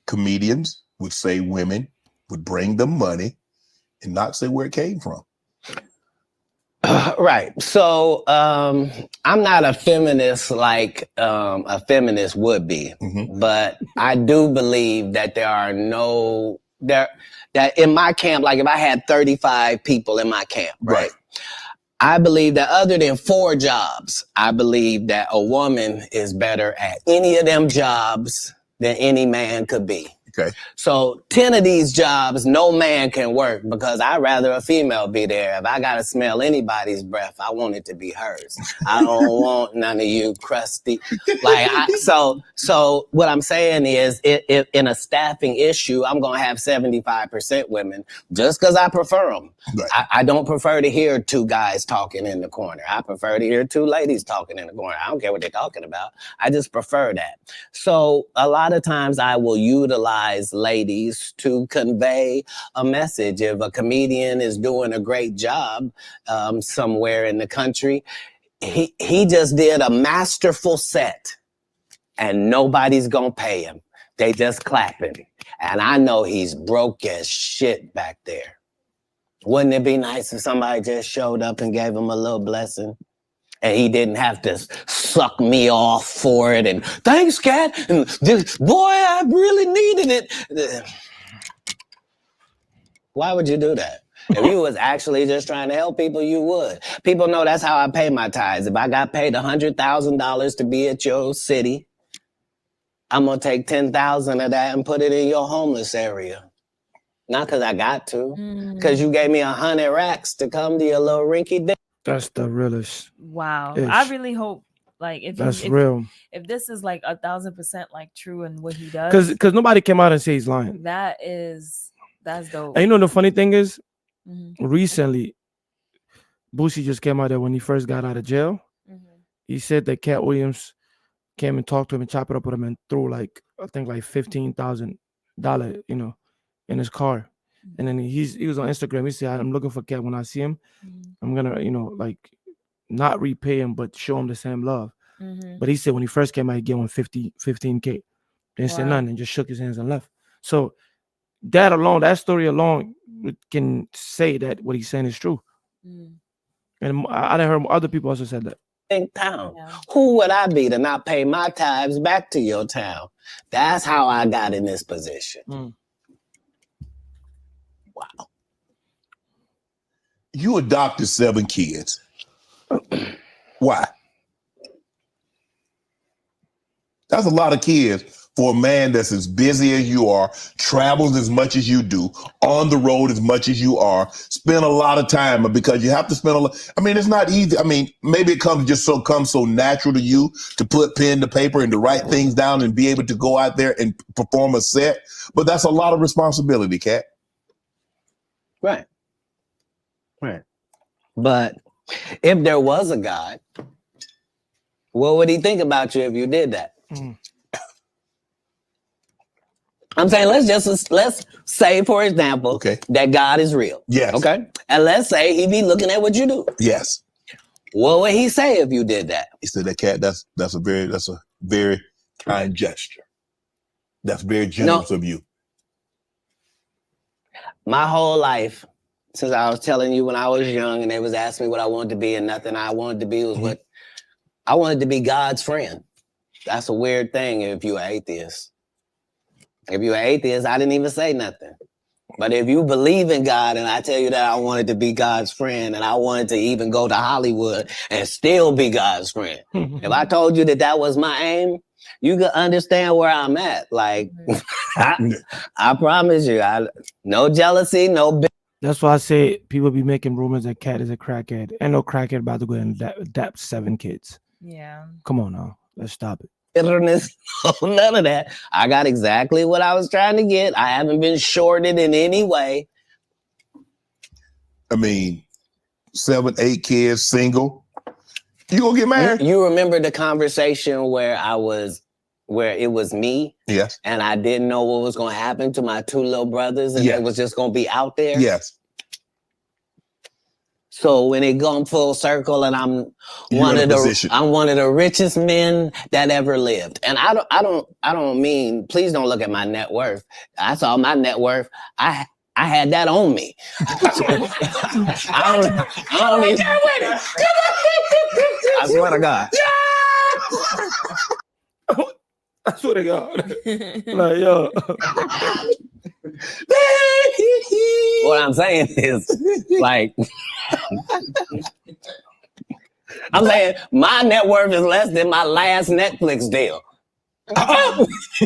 Comedians would say women would bring them money and not say where it came from.
Right. So I'm not a feminist like a feminist would be, but I do believe that that in my camp, like if I had 35 people in my camp, right? I believe that other than 4 jobs, I believe that a woman is better at any of them jobs than any man could be.
Okay.
So 10 of these jobs, no man can work because I'd rather a female be there. If I got to smell anybody's breath, I want it to be hers. I don't want none of you crusty. So what I'm saying is if in a staffing issue, I'm going to have 75% women just because I prefer them. Right. I don't prefer to hear 2 guys talking in the corner. I prefer to hear 2 ladies talking in the corner. I don't care what they're talking about. I just prefer that. So a lot of times I will utilize ladies to convey a message. If a comedian is doing a great job somewhere in the country, he just did a masterful set and nobody's gonna pay him. They just clapping. And I know he's broke as shit back there. Wouldn't it be nice if somebody just showed up and gave him a little blessing? And he didn't have to suck me off for it. And thanks, Katt. And this, boy, I really needed it. Why would you do that? If you was actually just trying to help people, you would. People know that's how I pay my tithes. If I got paid $100,000 to be at your city, I'm going to take 10,000 of that and put it in your homeless area. Not because I got to, because you gave me 100 racks to come to your little rinky dink.
That's the realest.
Wow. I really hope if
real.
If this is like 1,000% like true in what he does.
Because nobody came out and say he's lying.
That's dope.
And you know the funny thing is, recently, Boosie just came out there when he first got out of jail. He said that Katt Williams came and talked to him and chopped it up with him and threw like $15,000, in his car. And then he was on Instagram. He said, I'm looking for Katt. When I see him, I'm gonna, not repay him, but show him the same love. But he said when he first came out, he gave him 15K. Didn't say nothing and just shook his hands and left. So that story alone can say that what he's saying is true. And I done heard other people also said that.
Town. Yeah. Who would I be to not pay my tithes back to your town? That's how I got in this position. Wow.
You adopted 7 kids. Why? That's a lot of kids for a man that's as busy as you are, travels as much as you do, on the road as much as you are, spend a lot of time because you have to spend a lot. I mean, it's not easy. I mean, maybe it comes so natural to you to put pen to paper and to write things down and be able to go out there and perform a set. But that's a lot of responsibility, Katt.
Right. But if there was a God, what would he think about you if you did that? I'm saying let's say, for example, that God is real.
Yes.
Okay. And let's say he be looking at what you do.
Yes.
What would he say if you did that?
He said that Katt, that's a very kind gesture. That's very generous of you.
My whole life, since I was telling you when I was young and they was asking me what I wanted to be, and nothing I wanted to be was what I wanted to be God's friend. That's a weird thing if you're an atheist. If you're an atheist, I didn't even say nothing. But if you believe in God and I tell you that I wanted to be God's friend and I wanted to even go to Hollywood and still be God's friend. If I told you that was my aim, you could understand where I'm at. Like, I promise you, no jealousy, no.
That's why I say people be making rumors that Katt is a crackhead. Ain't no crackhead about to go and adapt 7 kids.
Yeah.
Come on now. Let's stop it.
bitterness, none of that. I got exactly what I was trying to get. I haven't been shorted in any way.
I mean, 7, 8 kids, single. You gonna get married?
You remember the conversation where it was me?
Yes.
And I didn't know what was gonna happen to my 2 little brothers, and
Yes.
it was just gonna be out there?
Yes.
So when it gone full circle, and I'm one of the richest men that ever lived. And I don't mean, please don't look at my net worth. I saw my net worth. I had that on me. I don't even. I swear to God.
I swear to God. Like, yo.
What I'm saying is, like, I'm saying my net worth is less than my last Netflix deal.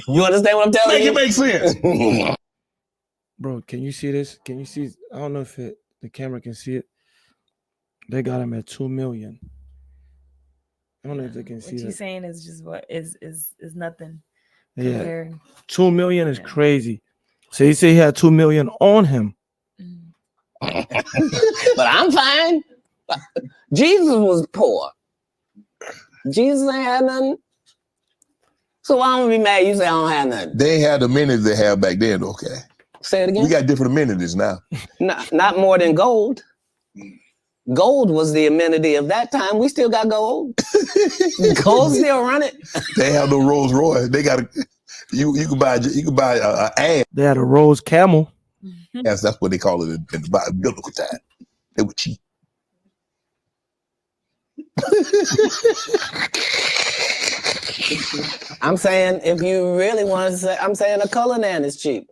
You understand what I'm telling you?
Make it make sense.
Bro, can you see this? Can you see? I don't know if the camera can see it. They got him at 2 million. I don't know if they can see
what
that.
What you saying is just what is nothing.
Yeah,
compared.
2 million is crazy. So he said he had 2 million on him.
But I'm fine. Jesus was poor. Jesus ain't had nothing. So why don't we be mad? You say I don't have nothing.
They had the amenities they had back then, okay?
Say it again.
We got different amenities now.
Not more than gold. Gold was the amenity of that time. We still got gold. Gold still running.
They have no Rolls Royce. They got you can buy an ass.
They had a Rose Camel.
Yes, that's what they call it in the biblical time. They were cheap.
I'm saying if you really want to say, I'm saying a Cullinan is cheap.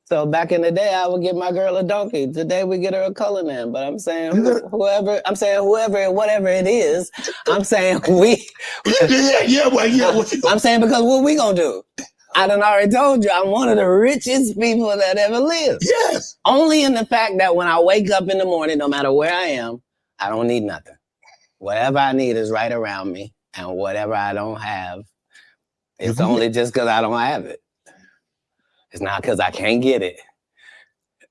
So back in the day, I would get my girl a donkey. Today we get her a Cullinan. But I'm saying whoever and whatever it is, I'm saying I'm saying because what we gonna do? I done already told you I'm one of the richest people that ever lived.
Yes.
Only in the fact that when I wake up in the morning, no matter where I am, I don't need nothing. Whatever I need is right around me. And whatever I don't have, it's only just because I don't have it. It's not because I can't get it.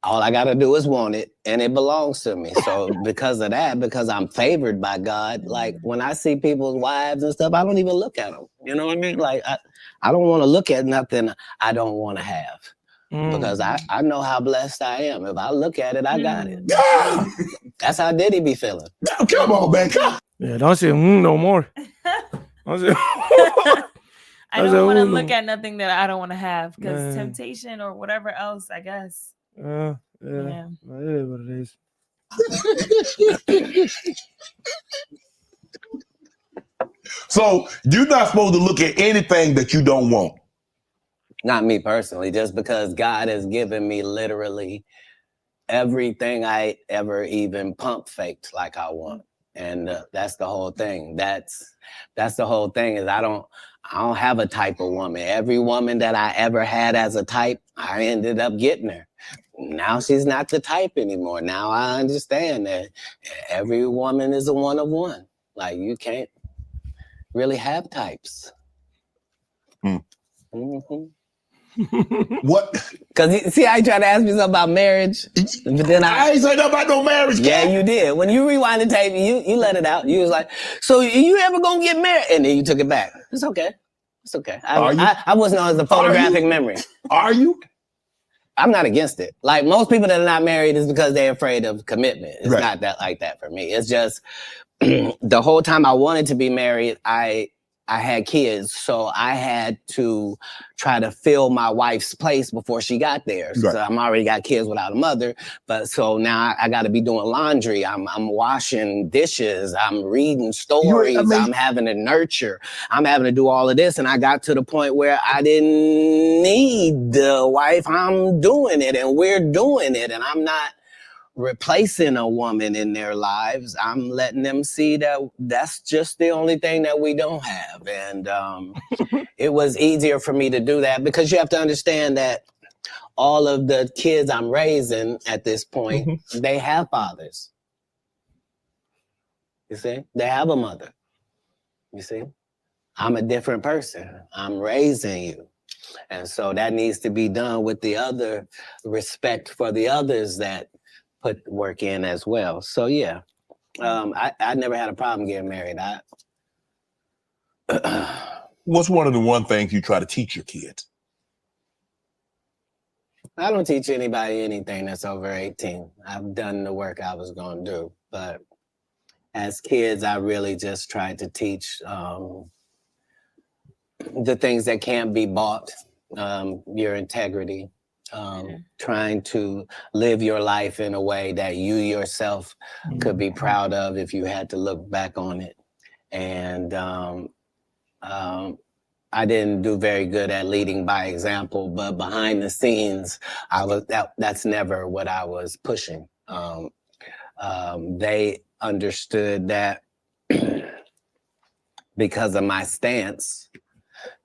All I got to do is want it, and it belongs to me. So because of that, because I'm favored by God, like when I see people's wives and stuff, I don't even look at them. You know what I mean? Like I don't want to look at nothing I don't want to have. Because I know how blessed I am. If I look at it, I got it. That's how Diddy be feeling.
Come on, man. Come.
Yeah, don't say no more.
I don't want to look at nothing that I don't want to have because temptation or whatever else, I guess.
Yeah. It is what it is.
So you're not supposed to look at anything that you don't want.
Not me personally, just because God has given me literally everything I ever even pump faked like I want. And that's the whole thing. That's the whole thing is I don't have a type of woman. Every woman that I ever had as a type, I ended up getting her. Now she's not the type anymore. Now I understand that every woman is a one of one. Like you can't really have types.
What?
Because see how you try to ask me something about marriage? But then
I ain't say nothing about no marriage.
Yeah, you did. When you rewind the tape, you let it out. You was like, so you ever gonna get married? And then you took it back. It's okay. It's okay. I wasn't on the photographic memory.
Are you?
I'm not against it. Like most people that are not married is because they're afraid of commitment. It's not that like that for me. It's just the whole time I wanted to be married, I had kids, so I had to try to fill my wife's place before she got there. Right. So I'm already got kids without a mother, but so now I got to be doing laundry. I'm washing dishes. I'm reading stories. I'm having to nurture. I'm having to do all of this, and I got to the point where I didn't need the wife. I'm doing it, and we're doing it, and I'm not replacing a woman in their lives. I'm letting them see that that's just the only thing that we don't have. And it was easier for me to do that because you have to understand that all of the kids I'm raising at this point, they have fathers. You see? They have a mother. You see? I'm a different person. I'm raising you. And so that needs to be done with the other respect for the others that put work in as well. So yeah, I never had a problem getting married.
What's one things you try to teach your kids?
I don't teach anybody anything that's over 18. I've done the work I was going to do. But as kids, I really just tried to teach the things that can't be bought, your integrity, trying to live your life in a way that you yourself could be proud of if you had to look back on it. And I didn't do very good at leading by example, but behind the scenes, that's never what I was pushing. They understood that because of my stance,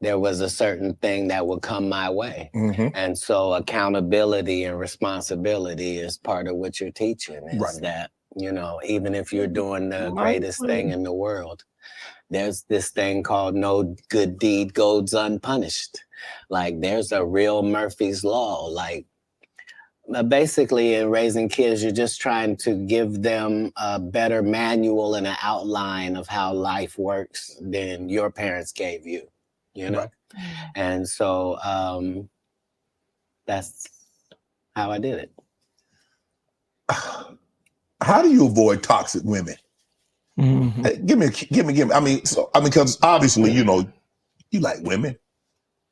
there was a certain thing that would come my way. Mm-hmm. And so accountability and responsibility is part of what you're teaching, is that, you know, even if you're doing the greatest thing in the world, there's this thing called no good deed goes unpunished. Like there's a real Murphy's Law. Like basically in raising kids, you're just trying to give them a better manual and an outline of how life works than your parents gave you, you know? Right. And so that's how I did it.
How do you avoid toxic women? Mm-hmm. Give me. I mean, because obviously, you know, you like women.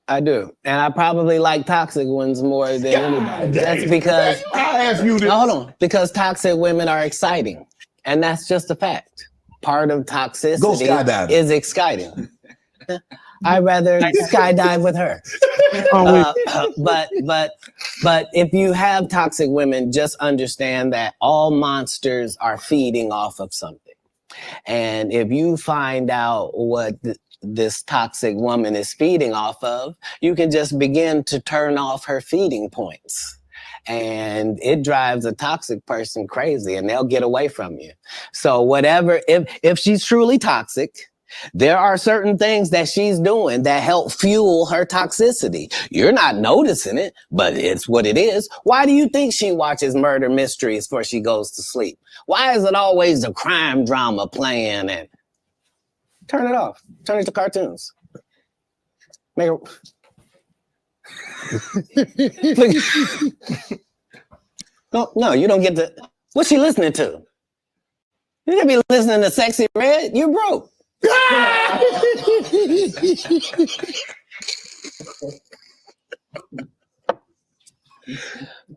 I do, and I probably like toxic ones more than anybody. That's because
I ask you this.
Hold on, because toxic women are exciting, and that's just a fact. Part of toxicity is exciting. I'd rather skydive with her. But if you have toxic women, just understand that all monsters are feeding off of something. And if you find out what this toxic woman is feeding off of, you can just begin to turn off her feeding points. And it drives a toxic person crazy and they'll get away from you. So whatever, if she's truly toxic, there are certain things that she's doing that help fuel her toxicity. You're not noticing it, but it's what it is. Why do you think she watches murder mysteries before she goes to sleep? Why is it always a crime drama playing? And turn it off. Turn it to cartoons. Make it. No, you don't get to. What's she listening to? You should be listening to Sexy Red. You're broke.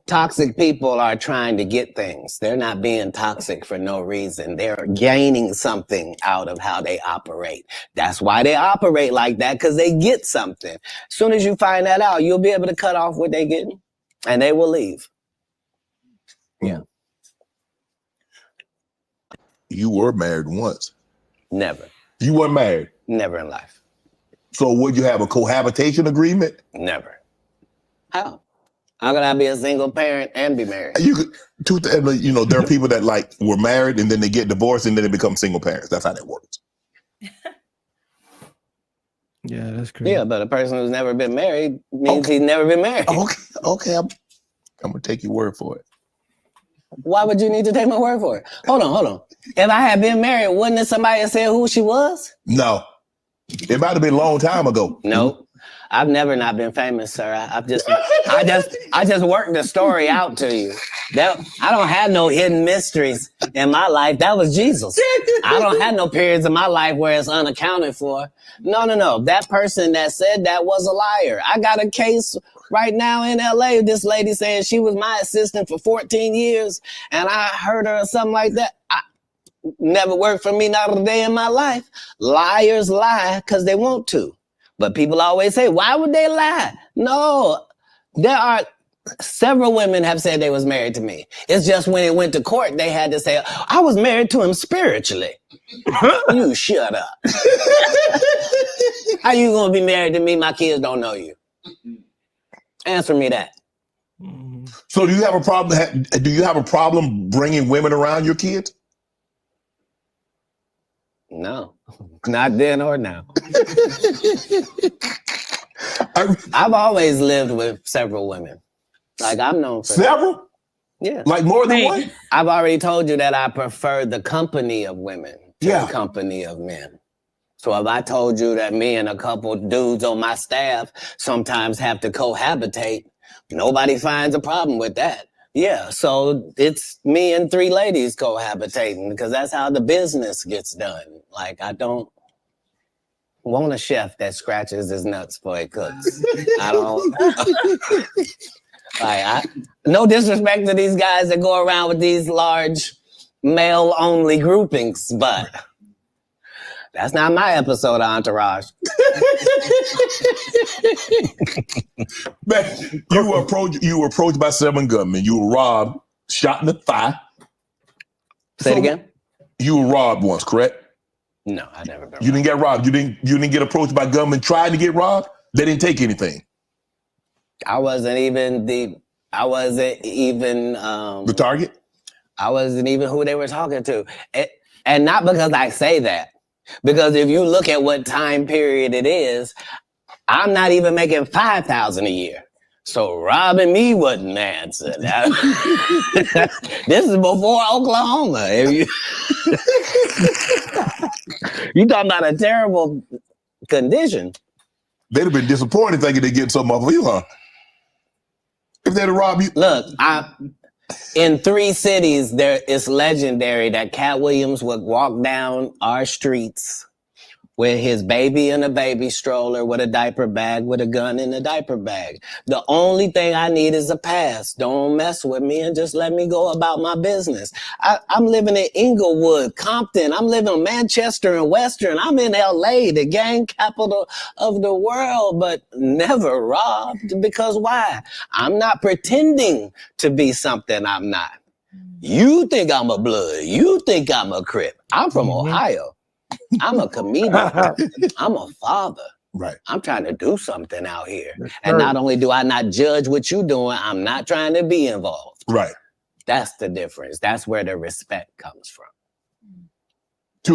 Toxic people are trying to get things. They're not being toxic for no reason. They're gaining something out of how they operate. That's why they operate like that, because they get something. As soon as you find that out, you'll be able to cut off what they're getting, and they will leave. Yeah.
You were married once.
Never.
You weren't married?
Never in life.
So would you have a cohabitation agreement?
Never. How? How could I be a single parent and be married?
You know, there are people that like were married and then they get divorced and then they become single parents. That's how that works.
Yeah, that's crazy.
Yeah, but a person who's never been married means he's never been married.
Okay. I'm gonna take your word for it.
Why would you need to take my word for it? Hold on. If I had been married, wouldn't have somebody said who she was?
No. It might have been a long time ago.
Nope. I've never not been famous, sir. I just worked the story out to you. I don't have no hidden mysteries in my life. That was Jesus. I don't have no periods in my life where it's unaccounted for. No. That person that said that was a liar. I got a case right now in LA. This lady saying she was my assistant for 14 years and I heard her or something like that. Never worked for me, not a day in my life. Liars lie because they want to. But people always say, why would they lie? No, there are several women have said they was married to me. It's just when it went to court, they had to say, I was married to him spiritually. You shut up. How you gonna be married to me? My kids don't know you. Answer me that.
So do you have a problem? Do you have a problem bringing women around your kids?
No, not then or now. I've always lived with several women. Like, I'm known for
several?
That. Yeah.
Like more than one?
I've already told you that I prefer the company of women to the company of men. So if I told you that me and a couple dudes on my staff sometimes have to cohabitate, nobody finds a problem with that. Yeah, so it's me and 3 ladies cohabitating because that's how the business gets done. Like, I don't want a chef that scratches his nuts before he cooks. I don't. No disrespect to these guys that go around with these large male-only groupings, but that's not my episode of Entourage.
Man, you were approached by 7 gunmen. You were robbed, shot in the thigh.
Say it again?
You were robbed once, correct?
No, I never been robbed.
You didn't get robbed. You didn't get approached by gunmen trying to get robbed? They didn't take anything.
I wasn't even the
target?
I wasn't even who they were talking to. And not because I say that. Because if you look at what time period it is, I'm not even making $5,000 a year. So robbing me wasn't the answer. This is before Oklahoma. You talking about a terrible condition.
They'd have been disappointed thinking they'd get something off of you, huh? If they'd have robbed you.
Look, in 3 cities, it's legendary that Katt Williams would walk down our streets with his baby in a baby stroller, with a diaper bag, with a gun in a diaper bag. The only thing I need is a pass. Don't mess with me and just let me go about my business. I'm living in Inglewood, Compton. I'm living in Manchester and Western. I'm in LA, the gang capital of the world, but never robbed. Because why? I'm not pretending to be something I'm not. You think I'm a blood. You think I'm a Crip. I'm from Ohio. I'm a comedian. I'm a father.
Right.
I'm trying to do something out here. And not only do I not judge what you're doing, I'm not trying to be involved.
Right.
That's the difference. That's where the respect comes from.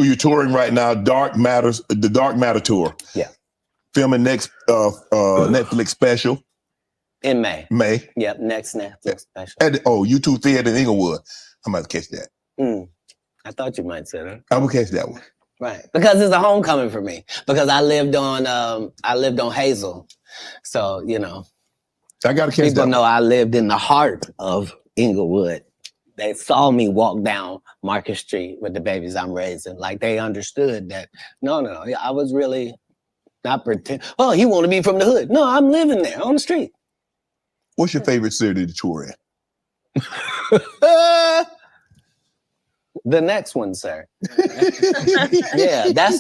You're touring right now, the Dark Matter tour.
Yeah.
Filming next Netflix special.
In May.
May.
Yep, next Netflix special.
At U2 Theater in Inglewood. I'm about to catch that.
I thought you might say that.
I will catch that one.
Right, because it's a homecoming for me. Because I lived on Hazel, so I
gotta catch
people know I lived in the heart of Inglewood. They saw me walk down Market Street with the babies I'm raising. Like they understood that. No, I was really not pretend. Oh, he want to be from the hood. No, I'm living there on the street.
What's your favorite city to tour in?
The next one, sir. Yeah, that's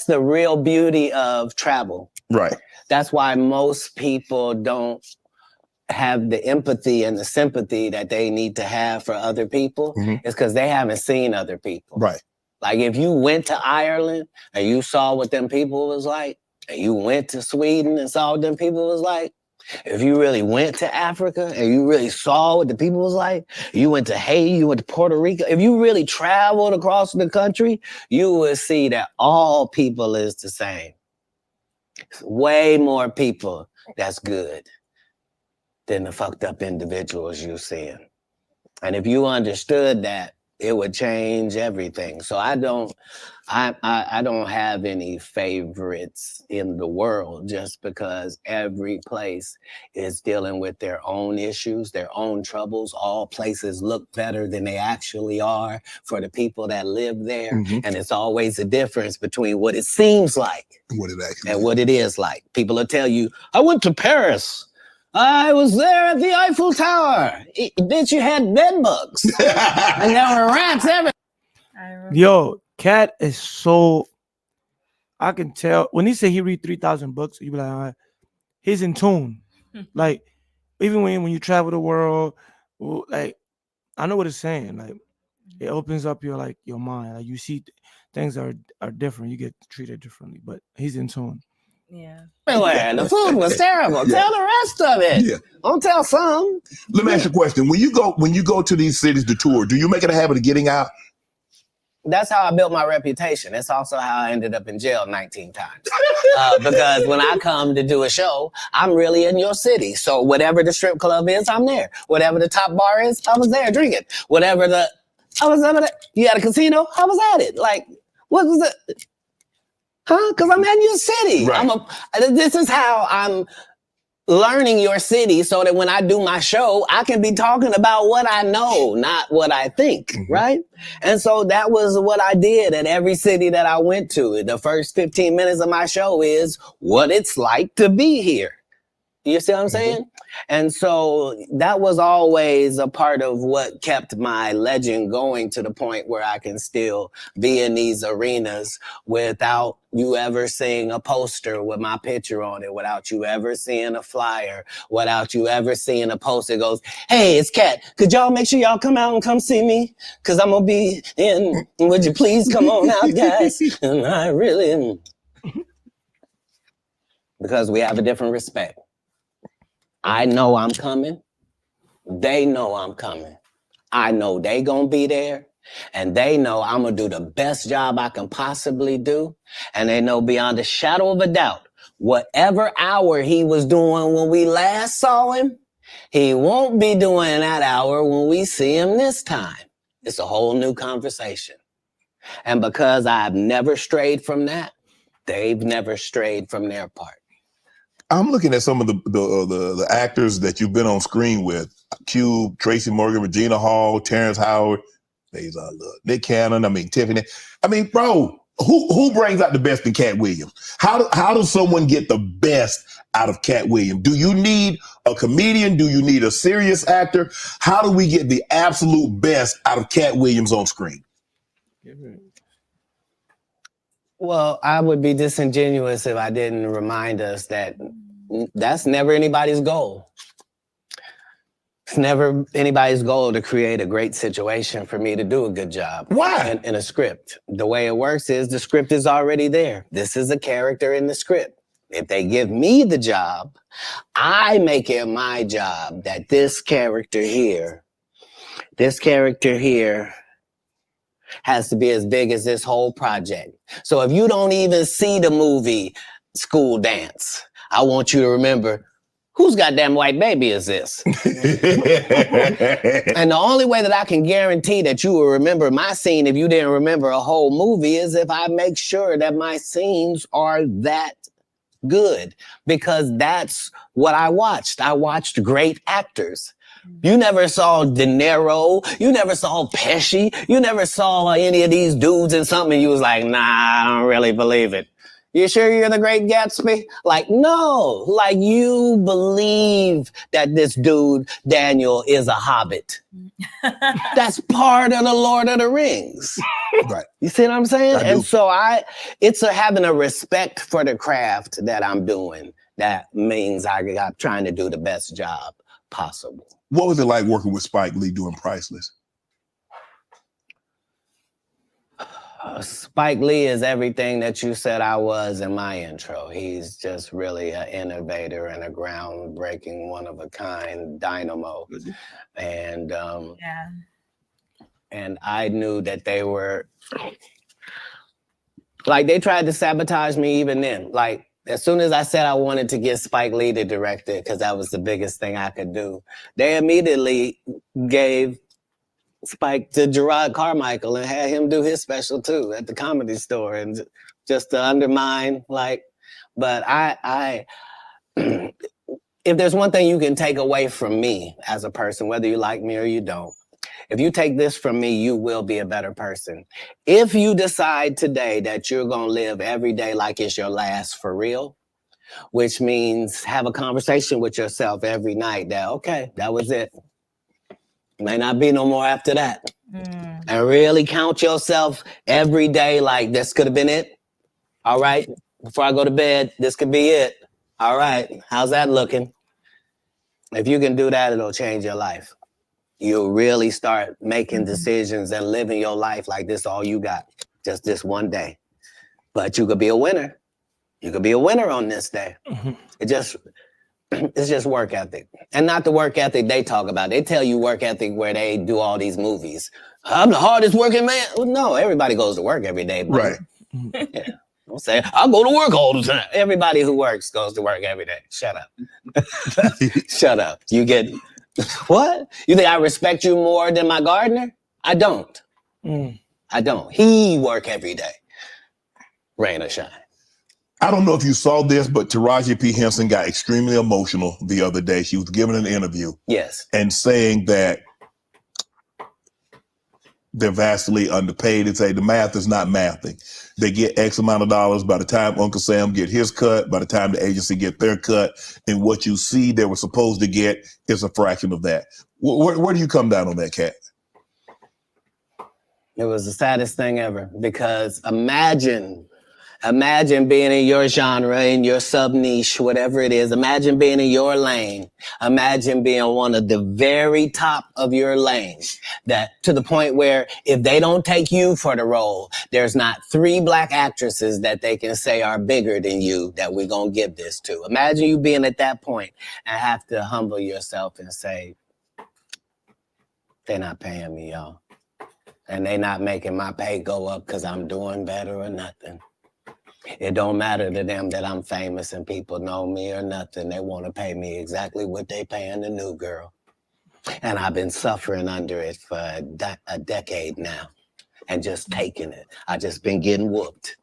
the real beauty of travel.
Right.
That's why most people don't have the empathy and the sympathy that they need to have for other people. It's because they haven't seen other people.
Right.
Like if you went to Ireland and you saw what them people was like, and you went to Sweden and saw what them people was like, if you really went to Africa and you really saw what the people was like, you went to Haiti, you went to Puerto Rico, if you really traveled across the country, you would see that all people is the same. Way more people that's good than the fucked up individuals you're seeing. And if you understood that, it would change everything. So I don't have any favorites in the world just because every place is dealing with their own issues, their own troubles. All places look better than they actually are for the people that live there. And it's always a difference between what it seems like and what it is like. People will tell you, I went to Paris. I was there at the Eiffel Tower. Bitch, you had bed bugs. And there were rats everywhere.
Yo, Katt is so, I can tell, when he say he read 3,000 books, you be like, all right, he's in tune. Like, even when you travel the world, like, I know what it's saying. Like, it opens up your mind. Like, you see things are different. You get treated differently, but he's in tune.
Yeah.
Everywhere. The food was terrible. Tell the rest of it.
Yeah.
Don't tell some.
Let me ask you a question. When you go to these cities to tour, do you make it a habit of getting out?
that's how I built my reputation. It's also how I ended up in jail 19 times. Because when I come to do a show, I'm really in your city. So whatever the strip club is, I'm there. Whatever the top bar is, I was there drinking. I was over there. You had a casino? I was at it. Like, what was it? Huh? Because I'm in your city.
Right.
This is how I'm learning your city so that when I do my show, I can be talking about what I know, not what I think, right? And so that was what I did at every city that I went to. The first 15 minutes of my show is what it's like to be here. You see what I'm saying? And so that was always a part of what kept my legend going to the point where I can still be in these arenas without you ever seeing a poster with my picture on it, without you ever seeing a flyer, without you ever seeing a post that goes, hey, it's Katt. Could y'all make sure y'all come out and come see me? Because I'm going to be in. Would you please come on out, guys? And I really am. Because we have a different respect. I know I'm coming. They know I'm coming. I know they gonna be there. And they know I'm gonna do the best job I can possibly do. And they know beyond a shadow of a doubt, whatever hour he was doing when we last saw him, he won't be doing that hour when we see him this time. It's a whole new conversation. And because I've never strayed from that, they've never strayed from their part.
I'm looking at some of the actors that you've been on screen with: Cube, Tracy Morgan, Regina Hall, Terrence Howard, Nick Cannon. I mean Tiffany. I mean, bro, who brings out the best in Katt Williams? How does someone get the best out of Katt Williams? Do you need a comedian? Do you need a serious actor? How do we get the absolute best out of Katt Williams on screen?
Well, I would be disingenuous if I didn't remind us that that's never anybody's goal. It's never anybody's goal to create a great situation for me to do a good job.
Why?
In a script. The way it works is the script is already there. This is a character in the script. If they give me the job, I make it my job that this character here has to be as big as this whole project. So if you don't even see the movie School Dance, I want you to remember, whose goddamn white baby is this? And the only way that I can guarantee that you will remember my scene if you didn't remember a whole movie is if I make sure that my scenes are that good, because that's what I watched. I watched great actors. You never saw De Niro. You never saw Pesci. You never saw any of these dudes in something and you was like, nah, I don't really believe it. You sure you're the Great Gatsby? Like, no. Like, you believe that this dude, Daniel, is a hobbit. That's part of the Lord of the Rings.
Right.
You see what I'm saying?
I
And
do.
so it's having a respect for the craft that I'm doing. That means I'm trying to do the best job possible.
What was it like working with Spike Lee doing Priceless?
Spike Lee is everything that you said I was in my intro. He's just really an innovator and a groundbreaking, one-of-a-kind dynamo. And and I knew that they were, like, they tried to sabotage me even then. Like, as soon as I said I wanted to get Spike Lee to direct it, because that was the biggest thing I could do, they immediately gave Spike to Gerard Carmichael and had him do his special too at the Comedy Store, and just to undermine, like, but I if there's one thing you can take away from me as a person, whether you like me or you don't, if you take this from me, you will be a better person. If you decide today that you're going to live every day like it's your last for real, which means have a conversation with yourself every night that, okay, that was it. May not be no more after that. And really count yourself every day like this could have been it. All right, before I go to bed, this could be it. All right, how's that looking? If you can do that, it'll change your life. You'll really start making decisions and living your life like this all you got, just this one day. But you could be a winner. You could be a winner on this day. It just It's just work ethic. And not the work ethic they talk about. They tell you work ethic where they do all these movies. I'm the hardest working man. Well, no, everybody goes to work every day. Buddy.
Right.
Yeah. Don't say, I go to work all the time. Everybody who works goes to work every day. Shut up. Shut up. You get, what? You think I respect you more than my gardener? I don't. I don't. He work every day. Rain or shine.
I don't know if you saw this, but Taraji P. Henson got extremely emotional the other day. She was giving an interview.
Yes.
And saying that they're vastly underpaid and say the math is not mathing. They get X amount of dollars by the time Uncle Sam get his cut, by the time the agency get their cut, and what you see they were supposed to get is a fraction of that. Where do you come down on that, Katt?
It was the saddest thing ever because imagine being in your genre, in your sub-niche, whatever it is. Imagine being in your lane. Imagine being one of the very top of your lane. That to the point where if they don't take you for the role, there's not 3 black actresses that they can say are bigger than you that we're going to give this to. Imagine you being at that point and have to humble yourself and say, they're not paying me, y'all. And they not making my pay go up because I'm doing better or nothing. It don't matter to them that I'm famous and people know me or nothing. They want to pay me exactly what they paying the new girl. And I've been suffering under it for a decade now and just taking it. I just been getting whooped.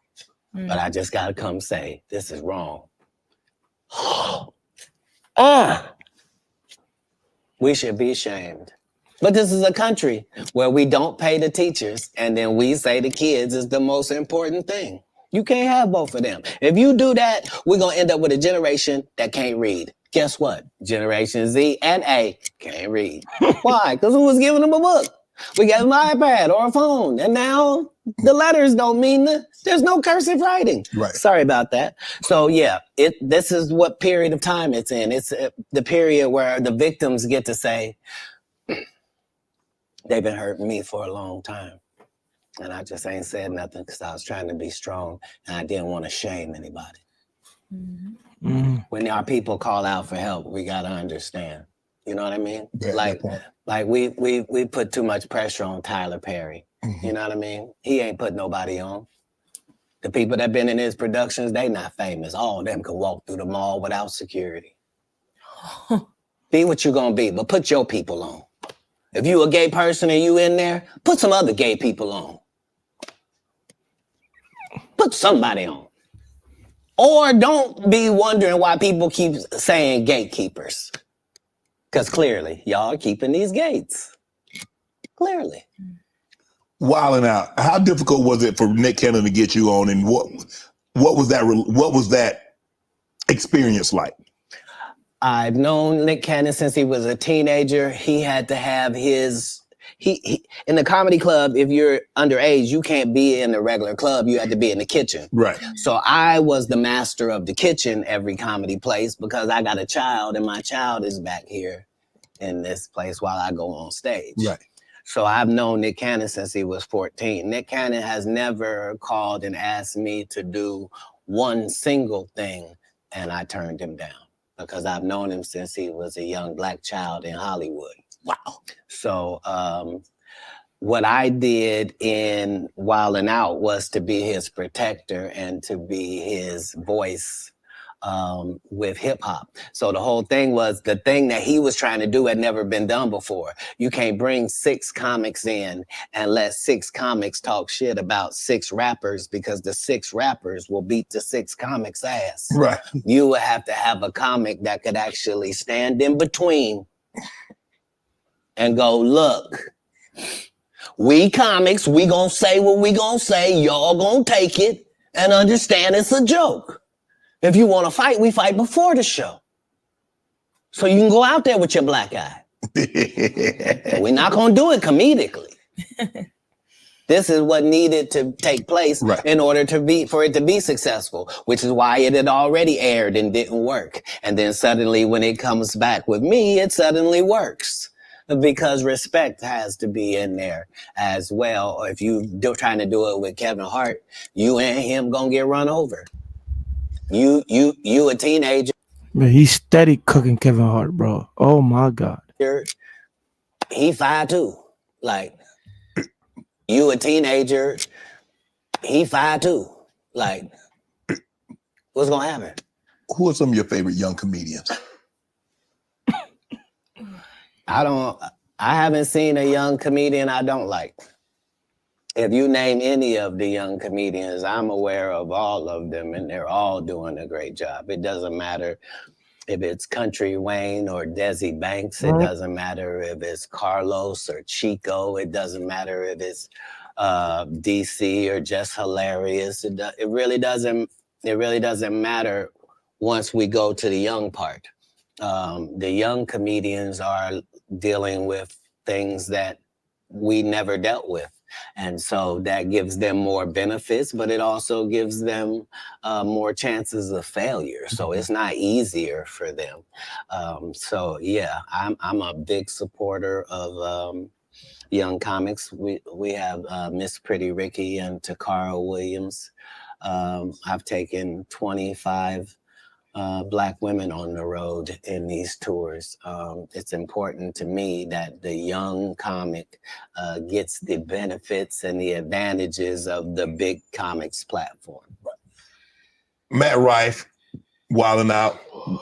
But I just got to come say, this is wrong. We should be ashamed. But this is a country where we don't pay the teachers and then we say the kids is the most important thing. You can't have both of them. If you do that, we're going to end up with a generation that can't read. Guess what? Generation Z and A can't read. Why? Because who was giving them a book? We gave them an iPad or a phone. And now the letters don't mean there's no cursive writing.
Right.
Sorry about that. So yeah, this is what period of time it's in. It's the period where the victims get to say, they've been hurting me for a long time. And I just ain't said nothing because I was trying to be strong and I didn't want to shame anybody. When our people call out for help, we got to understand. You know what I mean?
Yeah,
like we put too much pressure on Tyler Perry. You know what I mean? He ain't put nobody on. The people that been in his productions, they not famous. All of them can walk through the mall without security. Be what you gonna be, but put your people on. If you a gay person and you in there, put some other gay people on. Put somebody on. Or don't be wondering why people keep saying gatekeepers. Because clearly, y'all are keeping these gates. Clearly.
Wilding out. How difficult was it for Nick Cannon to get you on, and what was that experience like?
I've known Nick Cannon since he was a teenager. He had to have his, he in the comedy club, if you're underage, you can't be in the regular club. You had to be in the kitchen.
Right.
So I was the master of the kitchen every comedy place because I got a child and my child is back here in this place while I go on stage.
Right.
So I've known Nick Cannon since he was 14. Nick Cannon has never called and asked me to do one single thing and I turned him down. Because I've known him since he was a young black child in Hollywood. Wow. So what I did in Wildin' Out was to be his protector and to be his voice with hip hop. So the whole thing was the thing that he was trying to do had never been done before. You can't bring 6 comics in and let 6 comics talk shit about 6 rappers because the 6 rappers will beat the 6 comics' ass.
Right.
You would have to have a comic that could actually stand in between and go, look, we comics, we gonna say what we gonna say. Y'all gonna take it and understand it's a joke. If you want to fight, we fight before the show. So you can go out there with your black eye. We're not going to do it comedically. This is what needed to take place in order for it to be successful, which is why it had already aired and didn't work. And then suddenly when it comes back with me, it suddenly works. Because respect has to be in there as well. Or if you're trying to do it with Kevin Hart, you and him going to get run over. You a teenager.
Man, he's steady cooking Kevin Hart, bro. Oh my God.
He 5'2". Like, you a teenager, he 5'2". Like, what's gonna happen?
Who are some of your favorite young comedians?
I haven't seen a young comedian I don't like. If you name any of the young comedians, I'm aware of all of them, and they're all doing a great job. It doesn't matter if it's Country Wayne or Desi Banks. It doesn't matter if it's Carlos or Chico. It doesn't matter if it's DC or Just Hilarious. It really doesn't matter once we go to the young part. The young comedians are dealing with things that we never dealt with. And so that gives them more benefits, but it also gives them more chances of failure. So it's not easier for them. So yeah, I'm a big supporter of young comics. We have Miss Pretty Ricky and Takara Williams. I've taken 25 Black women on the road in these tours. It's important to me that the young comic gets the benefits and the advantages of the big comics platform.
Matt Rife, Wildin' Out,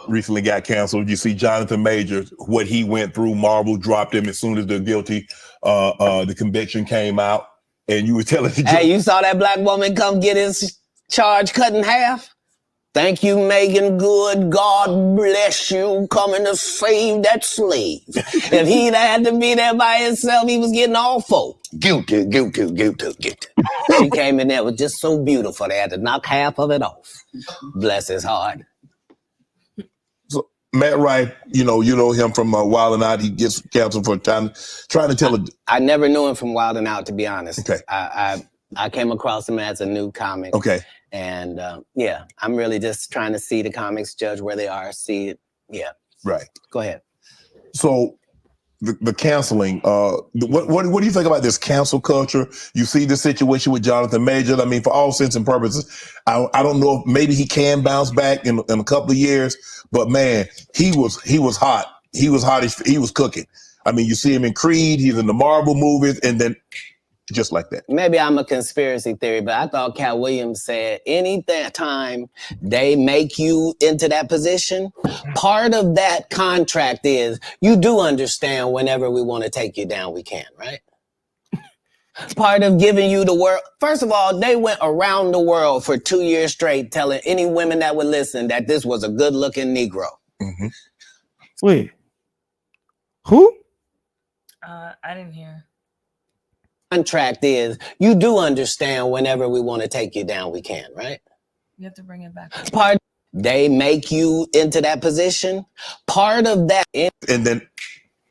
recently got canceled. You see Jonathan Majors, what he went through. Marvel dropped him as soon as the conviction came out. And you were telling the
Hey, you saw that black woman come get his charge cut in half? Thank you, Megan Good. God bless you coming to save that slave. If he'd had to be there by himself, he was getting all four. Guilty. She came in there, was just so beautiful. They had to knock half of it off. Bless his heart.
So Matt Rife, you know him from Wildin' Out. He gets canceled for trying to tell
I never knew him from Wildin' Out, to be honest.
Okay.
I came across him as a new comic.
Okay.
And yeah, I'm really just trying to see the comics, judge where they are, see it. Yeah.
Right.
Go ahead.
So the canceling, what do you think about this cancel culture? You see the situation with Jonathan Majors. I mean, for all intents and purposes, I don't know if maybe he can bounce back in a couple of years, but man, he was hot. He was hot. He was cooking. I mean, you see him in Creed. He's in the Marvel movies, and then just like that.
Maybe I'm a conspiracy theory, but I thought Katt Williams said any time they make you into that position, part of that contract is you do understand whenever we want to take you down, we can, right? Part of giving you the world. First of all, they went around the world for 2 years straight telling any women that would listen that this was a good-looking Negro.
Mm-hmm.
Wait. Who?
I didn't hear.
Contract is you do understand whenever we want to take you down, we can, right?
You have to bring it back.
They make you into that position. Part of that.
And then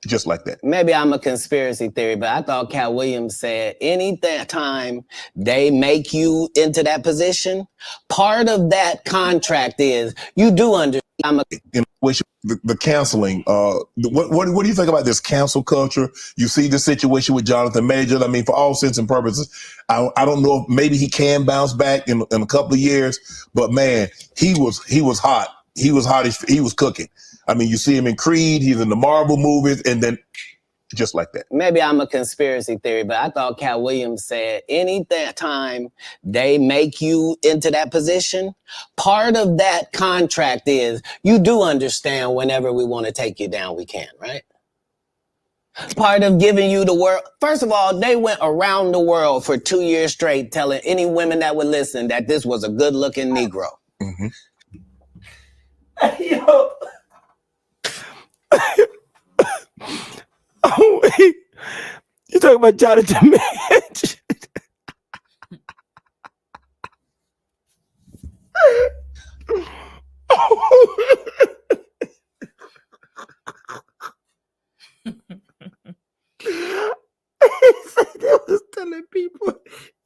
just like that.
Maybe I'm a conspiracy theory, but I thought Katt Williams said any time they make you into that position, part of that contract is you do understand.
The canceling, what do you think about this cancel culture? You see the situation with Jonathan Majors. I mean, for all intents and purposes, I don't know if maybe he can bounce back in a couple of years, but man, he was hot. He was hot. He was cooking. I mean, you see him in Creed. He's in the Marvel movies, and then just like that.
Maybe I'm a conspiracy theory, but I thought Katt Williams said any time they make you into that position, part of that contract is you do understand whenever we want to take you down, we can, right? Part of giving you the world. First of all, they went around the world for 2 years straight telling any women that would listen that this was a good-looking Negro.
Mm-hmm.
Yo. Oh, wait. You talking about Jonathan Majors? He said they was telling people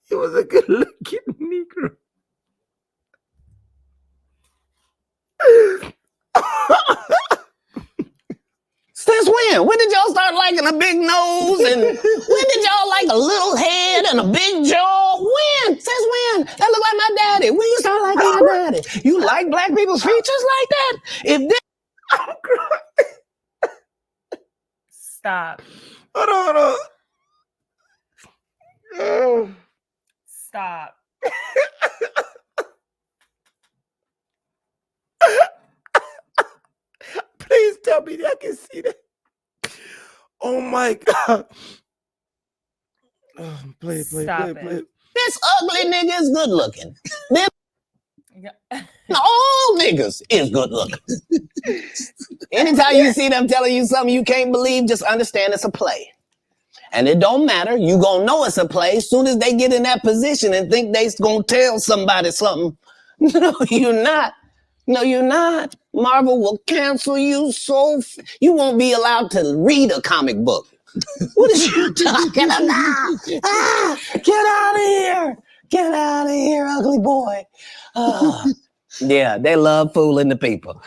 he was a good-looking Negro.
Since when? When did y'all start liking a big nose? And when did y'all like a little head and a big jaw? When? Since when? That look like my daddy. When you start liking my daddy? You like black people's features like that? If this
I'm crying.
Stop.
Hold on. Oh.
Stop.
Please tell me that I can see that. Oh my God. Play it.
This ugly nigga is good looking. This
Yeah.
all niggas is good looking. Anytime you see them telling you something you can't believe, just understand it's a play. And it don't matter. You gonna know it's a play as soon as they get in that position and think they gonna tell somebody something. No, you're not. No, you're not. Marvel will cancel you you won't be allowed to read a comic book. What is you talking about? Get out of here. Get out of here, ugly boy. Yeah, they love fooling the people.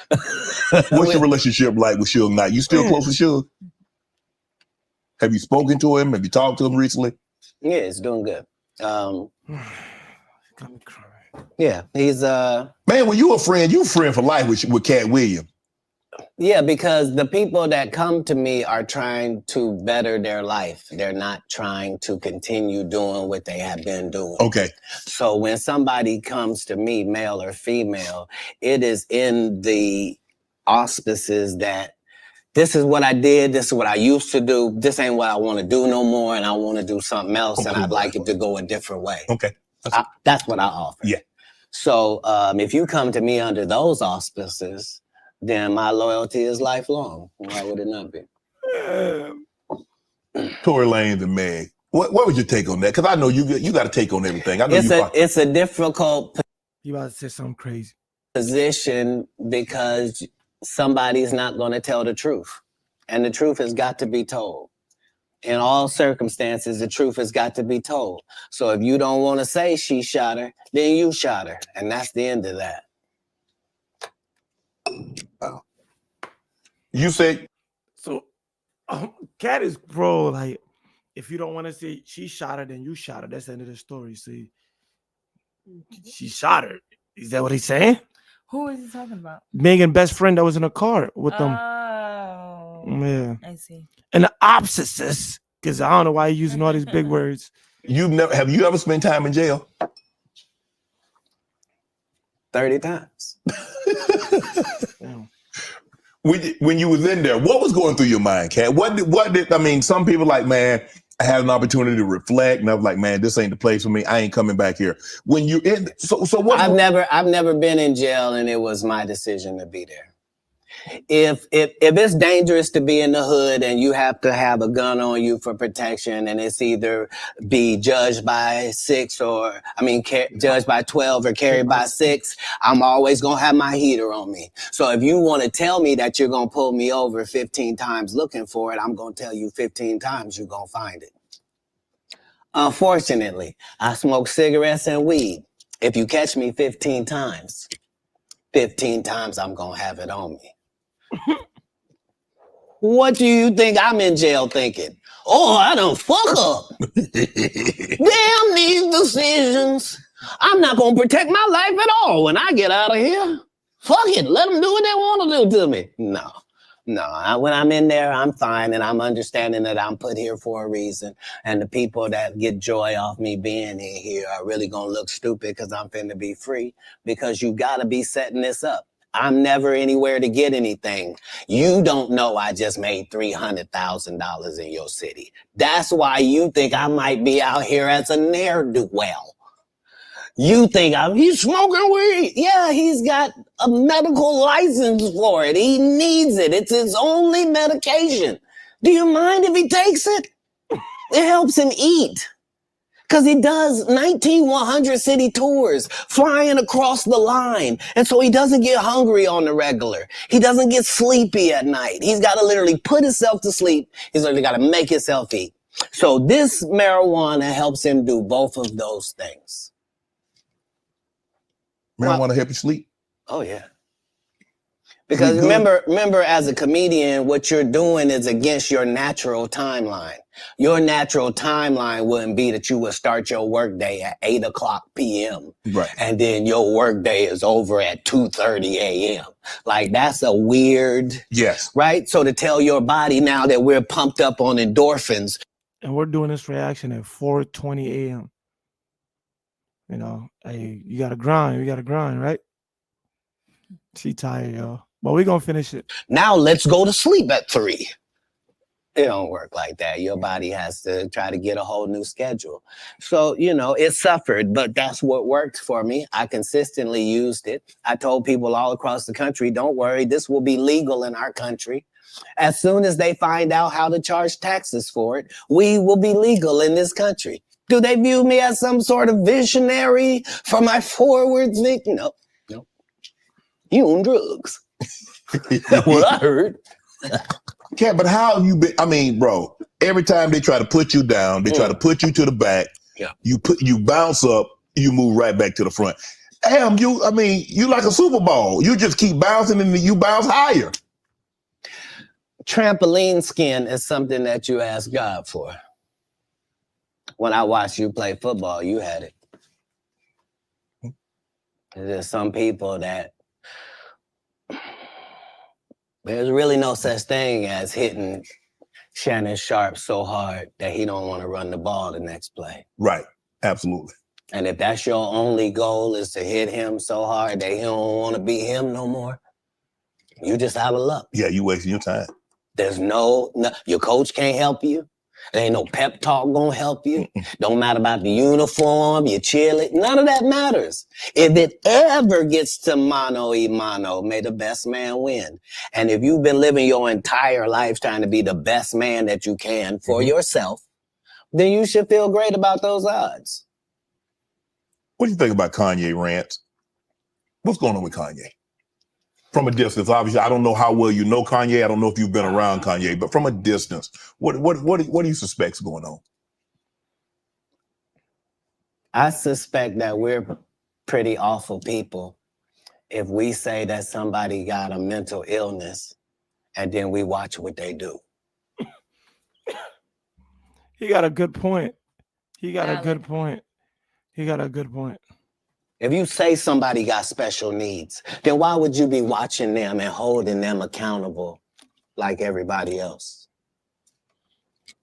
What's your relationship like with Suge Knight? You still close with Suge? Have you spoken to him? Have you talked to him recently?
Yeah, it's doing good.
Got me crying.
Yeah, he's
Man, when you a friend for life with Katt Williams.
Yeah, because the people that come to me are trying to better their life. They're not trying to continue doing what they have been doing.
Okay.
So when somebody comes to me, male or female, it is in the auspices that this is what I did, this is what I used to do, this ain't what I want to do no more, and I want to do something else, and I'd like it to go a different way.
Okay.
That's what I offer.
Yeah.
So if you come to me under those auspices, then my loyalty is lifelong. Why would it not be?
Tory Lanez and Meg. What was your take on that? Because I know you got to take on everything. I know
it's a difficult
You about to say something crazy.
Position because somebody's not going to tell the truth. And the truth has got to be told. In all circumstances, the truth has got to be told. So if you don't want to say she shot her, then you shot her. And that's the end of that.
You said
so. Katt is bro. Like, if you don't want to say she shot her, then you shot her. That's the end of the story. See, she shot her. Is that what he's saying?
Who is he talking about?
Megan's best friend that was in a car with them.
Oh,
yeah.
I see.
And the opposites, because I don't know why you're using all these big words.
have you ever spent time in jail?
30 times.
When you was in there, what was going through your mind, Katt? What did I mean? Some people like, man, I had an opportunity to reflect, and I was like, man, this ain't the place for me. I ain't coming back here. When you in, so what?
I've never been in jail, and it was my decision to be there. If it's dangerous to be in the hood and you have to have a gun on you for protection, and it's either be judged by 6 or judged by 12 or carried by 6, I'm always gonna have my heater on me. So if you want to tell me that you're gonna pull me over 15 times looking for it, I'm gonna tell you 15 times you're gonna find it. Unfortunately, I smoke cigarettes and weed. If you catch me 15 times, 15 times I'm gonna have it on me. What do you think I'm in jail thinking? Oh, I done fuck up. Damn these decisions. I'm not gonna protect my life at all when I get out of here. Fuck it, let them do what they want to do to me. No, when I'm in there, I'm fine, and I'm understanding that I'm put here for a reason. And the people that get joy off me being in here are really gonna look stupid because I'm finna be free, because you gotta be setting this up. I'm never anywhere to get anything. You don't know I just made $300,000 in your city. That's why you think I might be out here as a ne'er-do-well. You think he's smoking weed. Yeah, he's got a medical license for it. He needs it. It's his only medication. Do you mind if he takes it? It helps him eat. Because he does 100 city tours, flying across the line. And so he doesn't get hungry on the regular. He doesn't get sleepy at night. He's got to literally put himself to sleep. He's literally got to make himself eat. So this marijuana helps him do both of those things.
Marijuana help you sleep?
Oh, yeah. Because remember, as a comedian, what you're doing is against your natural timeline. Your natural timeline wouldn't be that you would start your workday at 8:00 p.m.
Right.
And then your workday is over at 2:30 a.m. Like, that's a weird.
Yes.
Right? So to tell your body now that we're pumped up on endorphins.
And we're doing this reaction at 4:20 a.m. You know, hey, you got to grind, right? She tired, yo. But we're going to finish it.
Now let's go to sleep at 3. It don't work like that. Your body has to try to get a whole new schedule. So, you know, it suffered, but that's what worked for me. I consistently used it. I told people all across the country, don't worry, this will be legal in our country. As soon as they find out how to charge taxes for it, we will be legal in this country. Do they view me as some sort of visionary for my forward thinking? No. You on drugs. That's what I heard.
Katt, but how have you been? I mean, bro, every time they try to put you down, they try to put you to the back.
Yeah.
You bounce up, you move right back to the front. Damn, you like a Super Bowl. You just keep bouncing and you bounce higher.
Trampoline skin is something that you ask God for. When I watched you play football, you had it. There's some people that there's really no such thing as hitting Shannon Sharp so hard that he don't want to run the ball the next play.
Right. Absolutely.
And if that's your only goal is to hit him so hard that he don't want to beat him no more, you just out of luck.
Yeah, you wasting your time.
There's no, your coach can't help you. There ain't no pep talk gonna help you. Don't matter about the uniform, your cheerleader. None of that matters. If it ever gets to mano y mano, may the best man win. And if you've been living your entire life trying to be the best man that you can for yourself, then you should feel great about those odds.
What do you think about Kanye rants? What's going on with Kanye? From a distance, obviously, I don't know how well you know Kanye. I don't know if you've been around Kanye, but from a distance, what do you suspect's going on?
I suspect that we're pretty awful people if we say that somebody got a mental illness and then we watch what they do.
He got a good point. He got a good point.
If you say somebody got special needs, then why would you be watching them and holding them accountable like everybody else?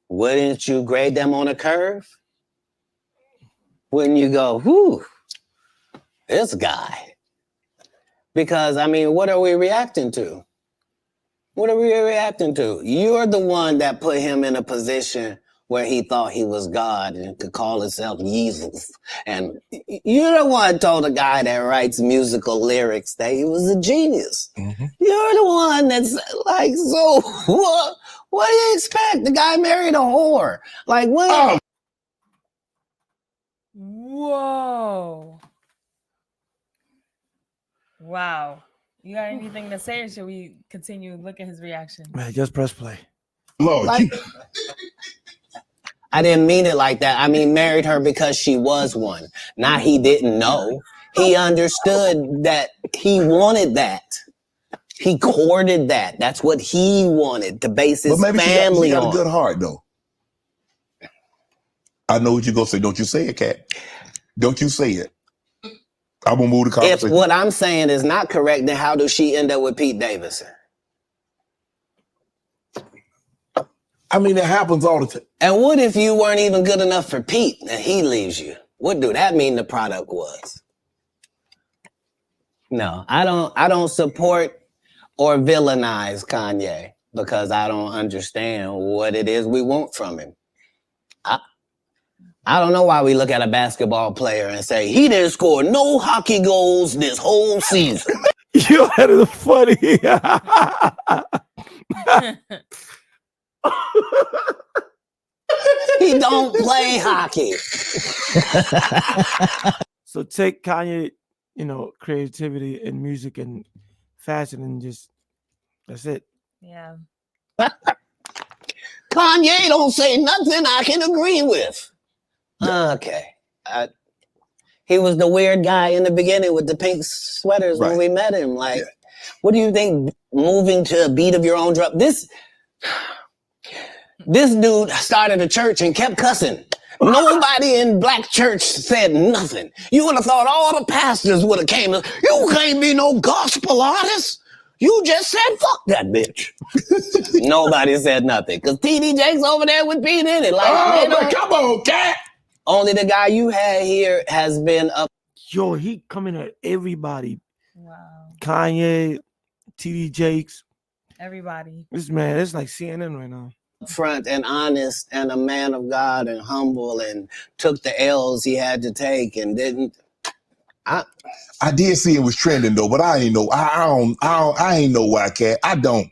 Wouldn't you grade them on a curve? Wouldn't you go, whew, this guy? Because, I mean, what are we reacting to? What are we reacting to? You're the one that put him in a position where he thought he was God and could call himself Jesus. And you're the one told a guy that writes musical lyrics that he was a genius. Mm-hmm. You're the one that's like, so what do you expect? The guy married a whore. Like, what? Oh.
Whoa. Wow. You got anything to say, or should we continue look at his reaction?
Man, just press play.
Lord,
I didn't mean it like that. I mean, married her because she was one. Not he didn't know. He understood that he wanted that. He courted that. That's what he wanted to base his family
she got
on.
A good heart, though. I know what you're going to say. Don't you say it, Katt. Don't you say it. I'm going to move the conversation.
If what I'm saying is not correct, then how does she end up with Pete Davidson?
I mean, it happens all the time.
And what if you weren't even good enough for Pete and he leaves you? What do that mean the product was? No, I don't support or villainize Kanye because I don't understand what it is we want from him. I don't know why we look at a basketball player and say, he didn't score no hockey goals this whole season.
You that is funny.
He don't play hockey.
So take Kanye, creativity and music and fashion and just, that's it.
Yeah.
Kanye don't say nothing I can agree with. Okay. He was the weird guy in the beginning with the pink sweaters when we met him. Like, What do you think moving to a beat of your own drum? This dude started a church and kept cussing. Nobody in black church said nothing. You would have thought all the pastors would have came. You can't be no gospel artist. You just said, fuck that bitch. Nobody said nothing. Because TD Jakes over there with P. Diddy. Like,
come on, Katt.
Only the guy you had here has been up.
Yo, he coming at everybody.
Wow.
Kanye, TD Jakes.
Everybody.
This man, it's like CNN right now.
Front and honest and a man of God and humble and took the L's he had to take and didn't.
I did see it was trending though, but I ain't know. I ain't know why, Katt. I don't.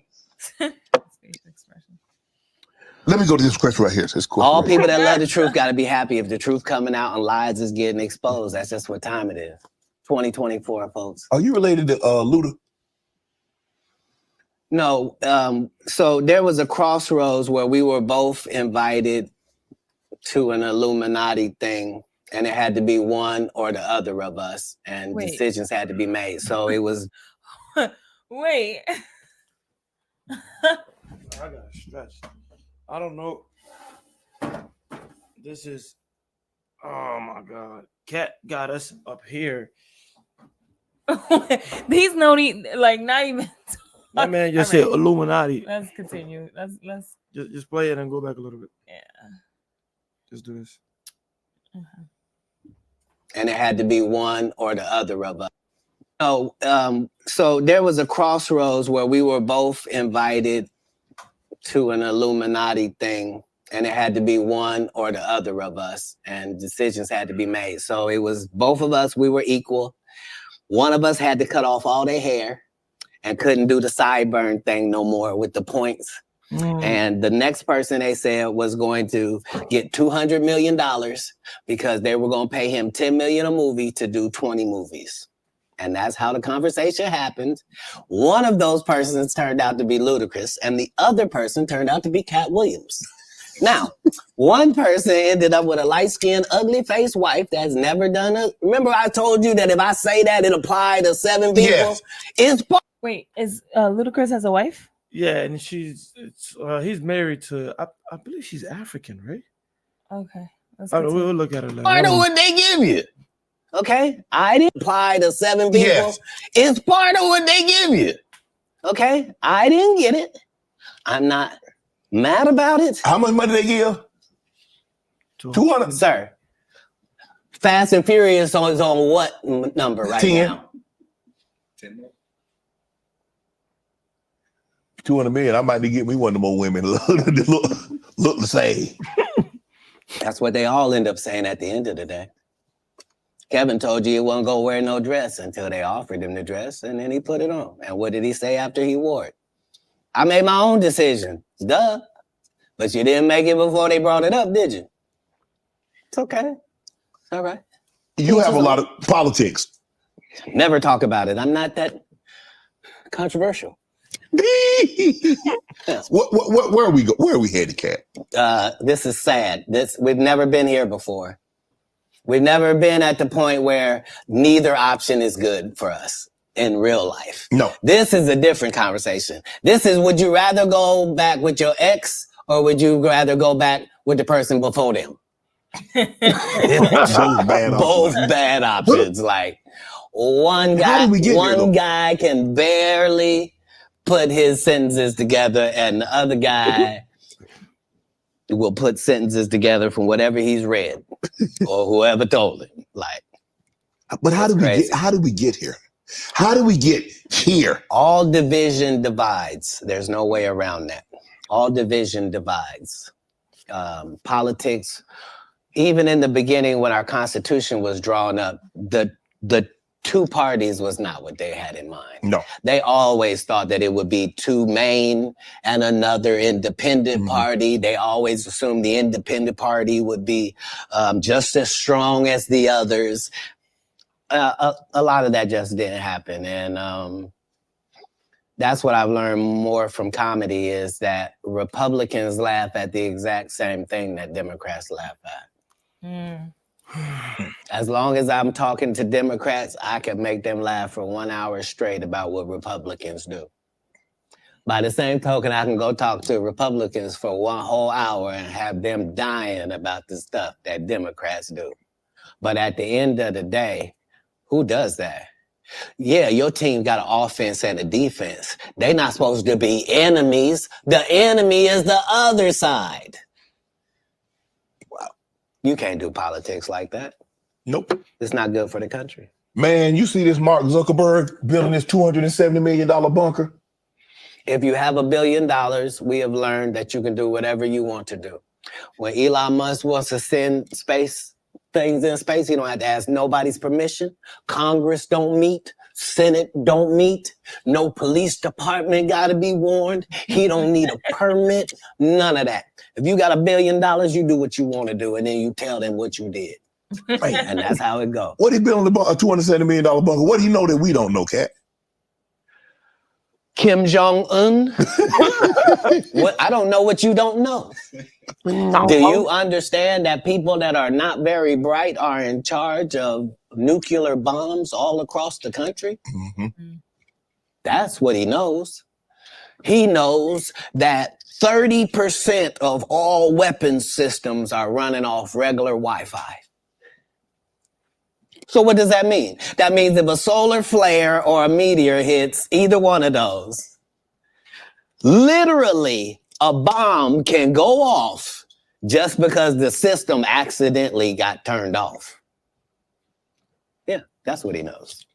Let me go to this question right here. This question
All
right
people
here.
that love the truth got to be happy if the truth coming out and lies is getting exposed. That's just what time it is. 2024, folks.
Are you related to Luda?
No. So there was a crossroads where we were both invited to an Illuminati thing, and it had to be one or the other of us, and decisions had to be made. So it was.
Wait.
I gotta stretch. I don't know. This is, oh my God. Katt got us up here.
These no need, like, not even.
That man just said Illuminati.
Let's continue. Let's
just play it and go back a little bit.
Yeah.
Just do this.
And it had to be one or the other of us. So there was a crossroads where we were both invited to an Illuminati thing, and it had to be one or the other of us, and decisions had to be made. So it was both of us, we were equal. One of us had to cut off all their hair and couldn't do the sideburn thing no more with the points. And the next person they said was going to get $200 million because they were going to pay him $10 million a movie to do 20 movies. And that's how the conversation happened. One of those persons turned out to be Ludacris, and the other person turned out to be Katt Williams. Now, one person ended up with a light-skinned, ugly-faced wife that's never done it. Remember I told you that if I say that, it applied to 7 people?
Yes.
Wait, is Ludacris has a wife?
Yeah, and he's married to, I believe she's African, right?
Okay.
We'll look at her later.
Part of what they give you. Okay? I didn't apply to 7 people.
Yes.
It's part of what they give you. Okay? I didn't get it. I'm not mad about it.
How much money they give? 200.
Sir, Fast and Furious is on what number right
10.
now?
200 million. I might need to get me one of the more women look the same.
That's what they all end up saying at the end of the day. Kevin told you he wasn't going to wear no dress until they offered him the dress, and then he put it on. And what did he say after he wore it? I made my own decision. Duh. But you didn't make it before they brought it up, did you? It's okay. It's all right.
You have a lot of politics.
Never talk about it. I'm not that controversial.
Where are we go? Where are we headed, Katt?
This is sad. We've never been here before. We've never been at the point where neither option is good for us in real life.
No.
This is a different conversation. This is, would you rather go back with your ex or would you rather go back with the person before them? Both bad options. Like one guy can barely put his sentences together and the other guy will put sentences together from whatever he's read or whoever told him. Like,
but how did we get here? How do we get here?
All division divides. There's no way around that. All division divides. Politics, even in the beginning when our Constitution was drawn up, the two parties was not what they had in mind.
No.
They always thought that it would be two main and another independent party. They always assumed the independent party would be just as strong as the others. A lot of that just didn't happen. And that's what I've learned more from comedy is that Republicans laugh at the exact same thing that Democrats laugh at. As long as I'm talking to Democrats, I can make them laugh for 1 hour straight about what Republicans do. By the same token, I can go talk to Republicans for 1 whole hour and have them dying about the stuff that Democrats do. But at the end of the day, who does that? Yeah, your team got an offense and a defense. They're not supposed to be enemies. The enemy is the other side. Well, you can't do politics like that.
Nope.
It's not good for the country.
Man, you see this Mark Zuckerberg building this $270 million bunker?
If you have $1 billion, we have learned that you can do whatever you want to do. When Elon Musk wants to send things in space, he don't have to ask nobody's permission. Congress don't meet. Senate don't meet. No police department got to be warned. He don't need a permit. None of that. If you got $1 billion, you do what you want to do, and then you tell them what you did. And that's how it goes.
What he building a $270 million bunker? What do he know that we don't know, Katt?
Kim Jong-un? I don't know what you don't know. No. Do you understand that people that are not very bright are in charge of nuclear bombs all across the country?
Mm-hmm.
That's what he knows. He knows that 30% of all weapons systems are running off regular Wi-Fi. So what does that mean? That means if a solar flare or a meteor hits either one of those, literally a bomb can go off just because the system accidentally got turned off. Yeah, that's what he knows.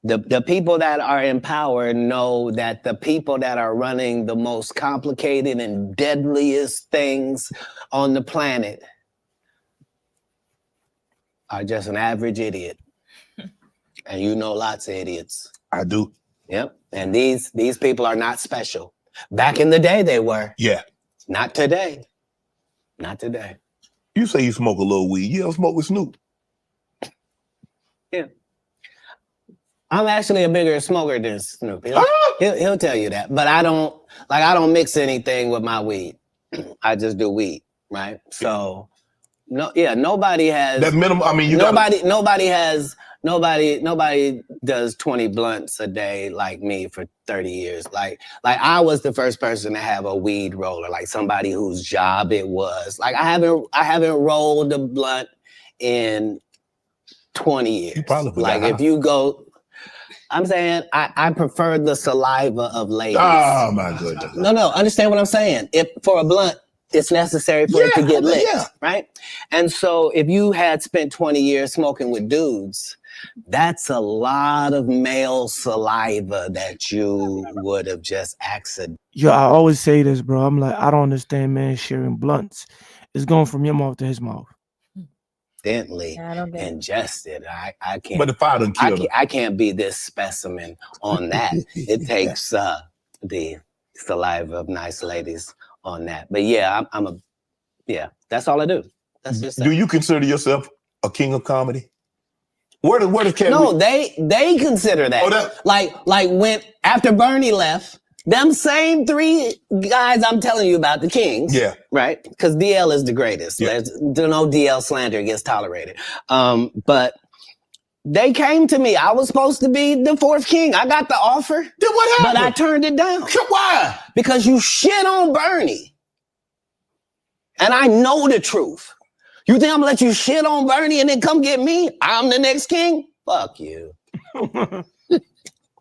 The people that are in power know that the people that are running the most complicated and deadliest things on the planet are just an average idiot. And you know lots of idiots.
I do.
Yep. And these people are not special. Back in the day they were.
Yeah.
Not today. Not today.
You say you smoke a little weed. You don't smoke with Snoop.
Yeah. I'm actually a bigger smoker than Snoop. He'll tell you that. But I don't mix anything with my weed. I just do weed, right? So nobody has
that minimum. I mean,
nobody does 20 blunts a day like me for 30 years. Like I was the first person to have a weed roller, like somebody whose job it was. Like I haven't rolled a blunt in 20 years.
You probably
like if you go, I'm saying I prefer the saliva of ladies.
Oh my goodness.
No, understand what I'm saying. If for a blunt, it's necessary for it to get lit, right? And so if you had spent 20 years smoking with dudes, that's a lot of male saliva that you would have just accidentally.
Yo, I always say this, bro. I'm like, I don't understand man sharing blunts. It's going from your mouth to his mouth.
Ingested. I can't.
But if I done killed
I can't be this specimen on that. It takes the saliva of nice ladies on that. But yeah, that's all I do. That's just
do you consider yourself a king of comedy? Where does Katt?
No, they consider that.
Oh,
like when after Bernie left, them same 3 guys I'm telling you about, the kings.
Yeah.
Right? Because DL is the greatest.
Yeah.
There's no DL slander gets tolerated. But they came to me. I was supposed to be the 4th king. I got the offer.
Then what happened?
But I turned it down.
Why?
Because you shit on Bernie. And I know the truth. You think I'm gonna let you shit on Bernie and then come get me? I'm the next king? Fuck you.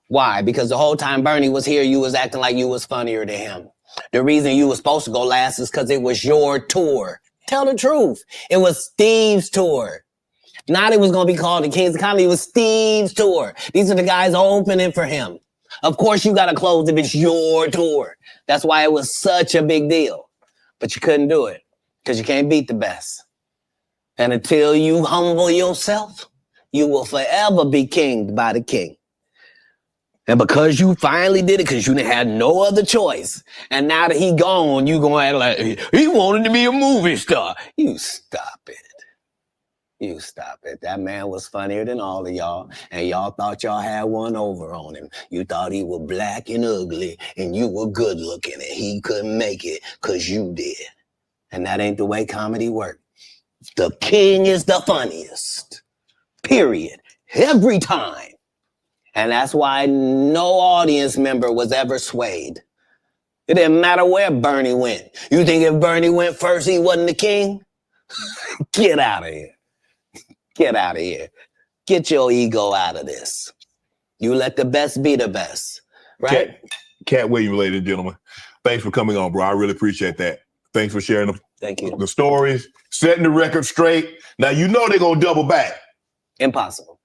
Why? Because the whole time Bernie was here, you was acting like you was funnier than him. The reason you was supposed to go last is because it was your tour. Tell the truth. It was Steve's tour. Not it was going to be called the Kings of Comedy. It was Steve's tour. These are the guys opening for him. Of course, you got to close if it's your tour. That's why it was such a big deal. But you couldn't do it because you can't beat the best. And until you humble yourself, you will forever be kinged by the king. And because you finally did it, because you had no other choice, and now that he gone, you gonna act like he wanted to be a movie star. You stop it. You stop it. That man was funnier than all of y'all, and y'all thought y'all had one over on him. You thought he was black and ugly, and you were good looking, and he couldn't make it because you did. And that ain't the way comedy worked. The king is the funniest. Period. Every time. And that's why no audience member was ever swayed. It didn't matter where Bernie went. You think if Bernie went first, he wasn't the king? Get out of here. Get out of here. Get your ego out of this. You let the best be the best, right?
Katt Williams, ladies and gentlemen. Thanks for coming on, bro. I really appreciate that. Thanks for sharing
Thank you.
the stories, setting the record straight. Now, you know they're going to double back.
Impossible.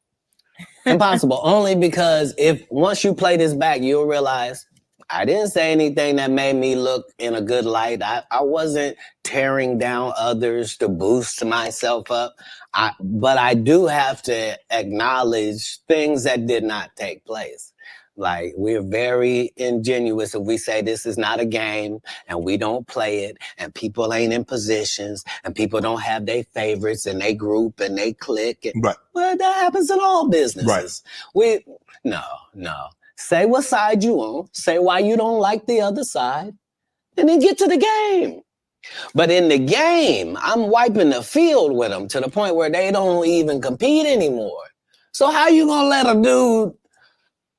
Impossible. Only because if once you play this back, you'll realize I didn't say anything that made me look in a good light. I wasn't tearing down others to boost myself up. But I do have to acknowledge things that did not take place. Like, we're very ingenuous if we say this is not a game and we don't play it and people ain't in positions and people don't have their favorites and they group and they click.
Right.
Well, that happens in all businesses.
Right.
No. Say what side you on. Say why you don't like the other side. And then get to the game. But in the game, I'm wiping the field with them to the point where they don't even compete anymore. So how you gonna let a dude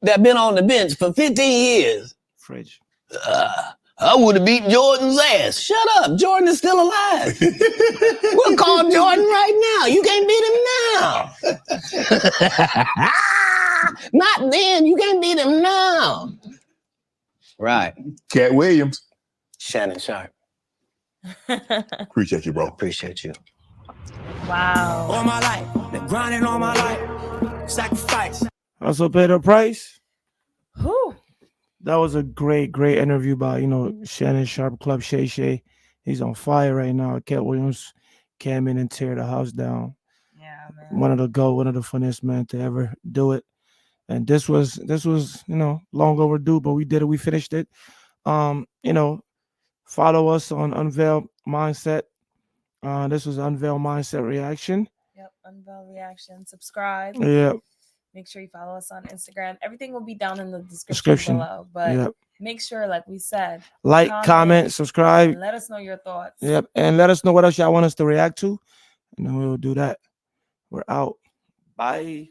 that been on the bench for 15 years?
Fridge.
I would have beat Jordan's ass. Shut up. Jordan is still alive. We'll call Jordan right now. You can't beat him now. Not then. You can't beat him now. Right.
Katt Williams.
Shannon Sharp.
Appreciate you, bro.
Appreciate you.
Wow.
All my life, been grinding all my life. Sacrifice.
Also paid a price.
Whew.
That was a great interview by, Shannon Sharp, Club Shay Shay. He's on fire right now. Katt Williams came in and tear the house down.
Yeah, man.
One of the funniest men to ever do it. And this was, long overdue, but we did it. We finished it. Follow us on Unveiled Mindset. This was Unveiled Mindset Reaction.
Yep, Unveiled Reaction. Subscribe.
Yeah.
Make sure you follow us on Instagram. Everything will be down in the description below. But make sure, like we said,
like, comment, subscribe.
And let us know your thoughts.
Yep. And let us know what else y'all want us to react to. And then we'll do that. We're out. Bye.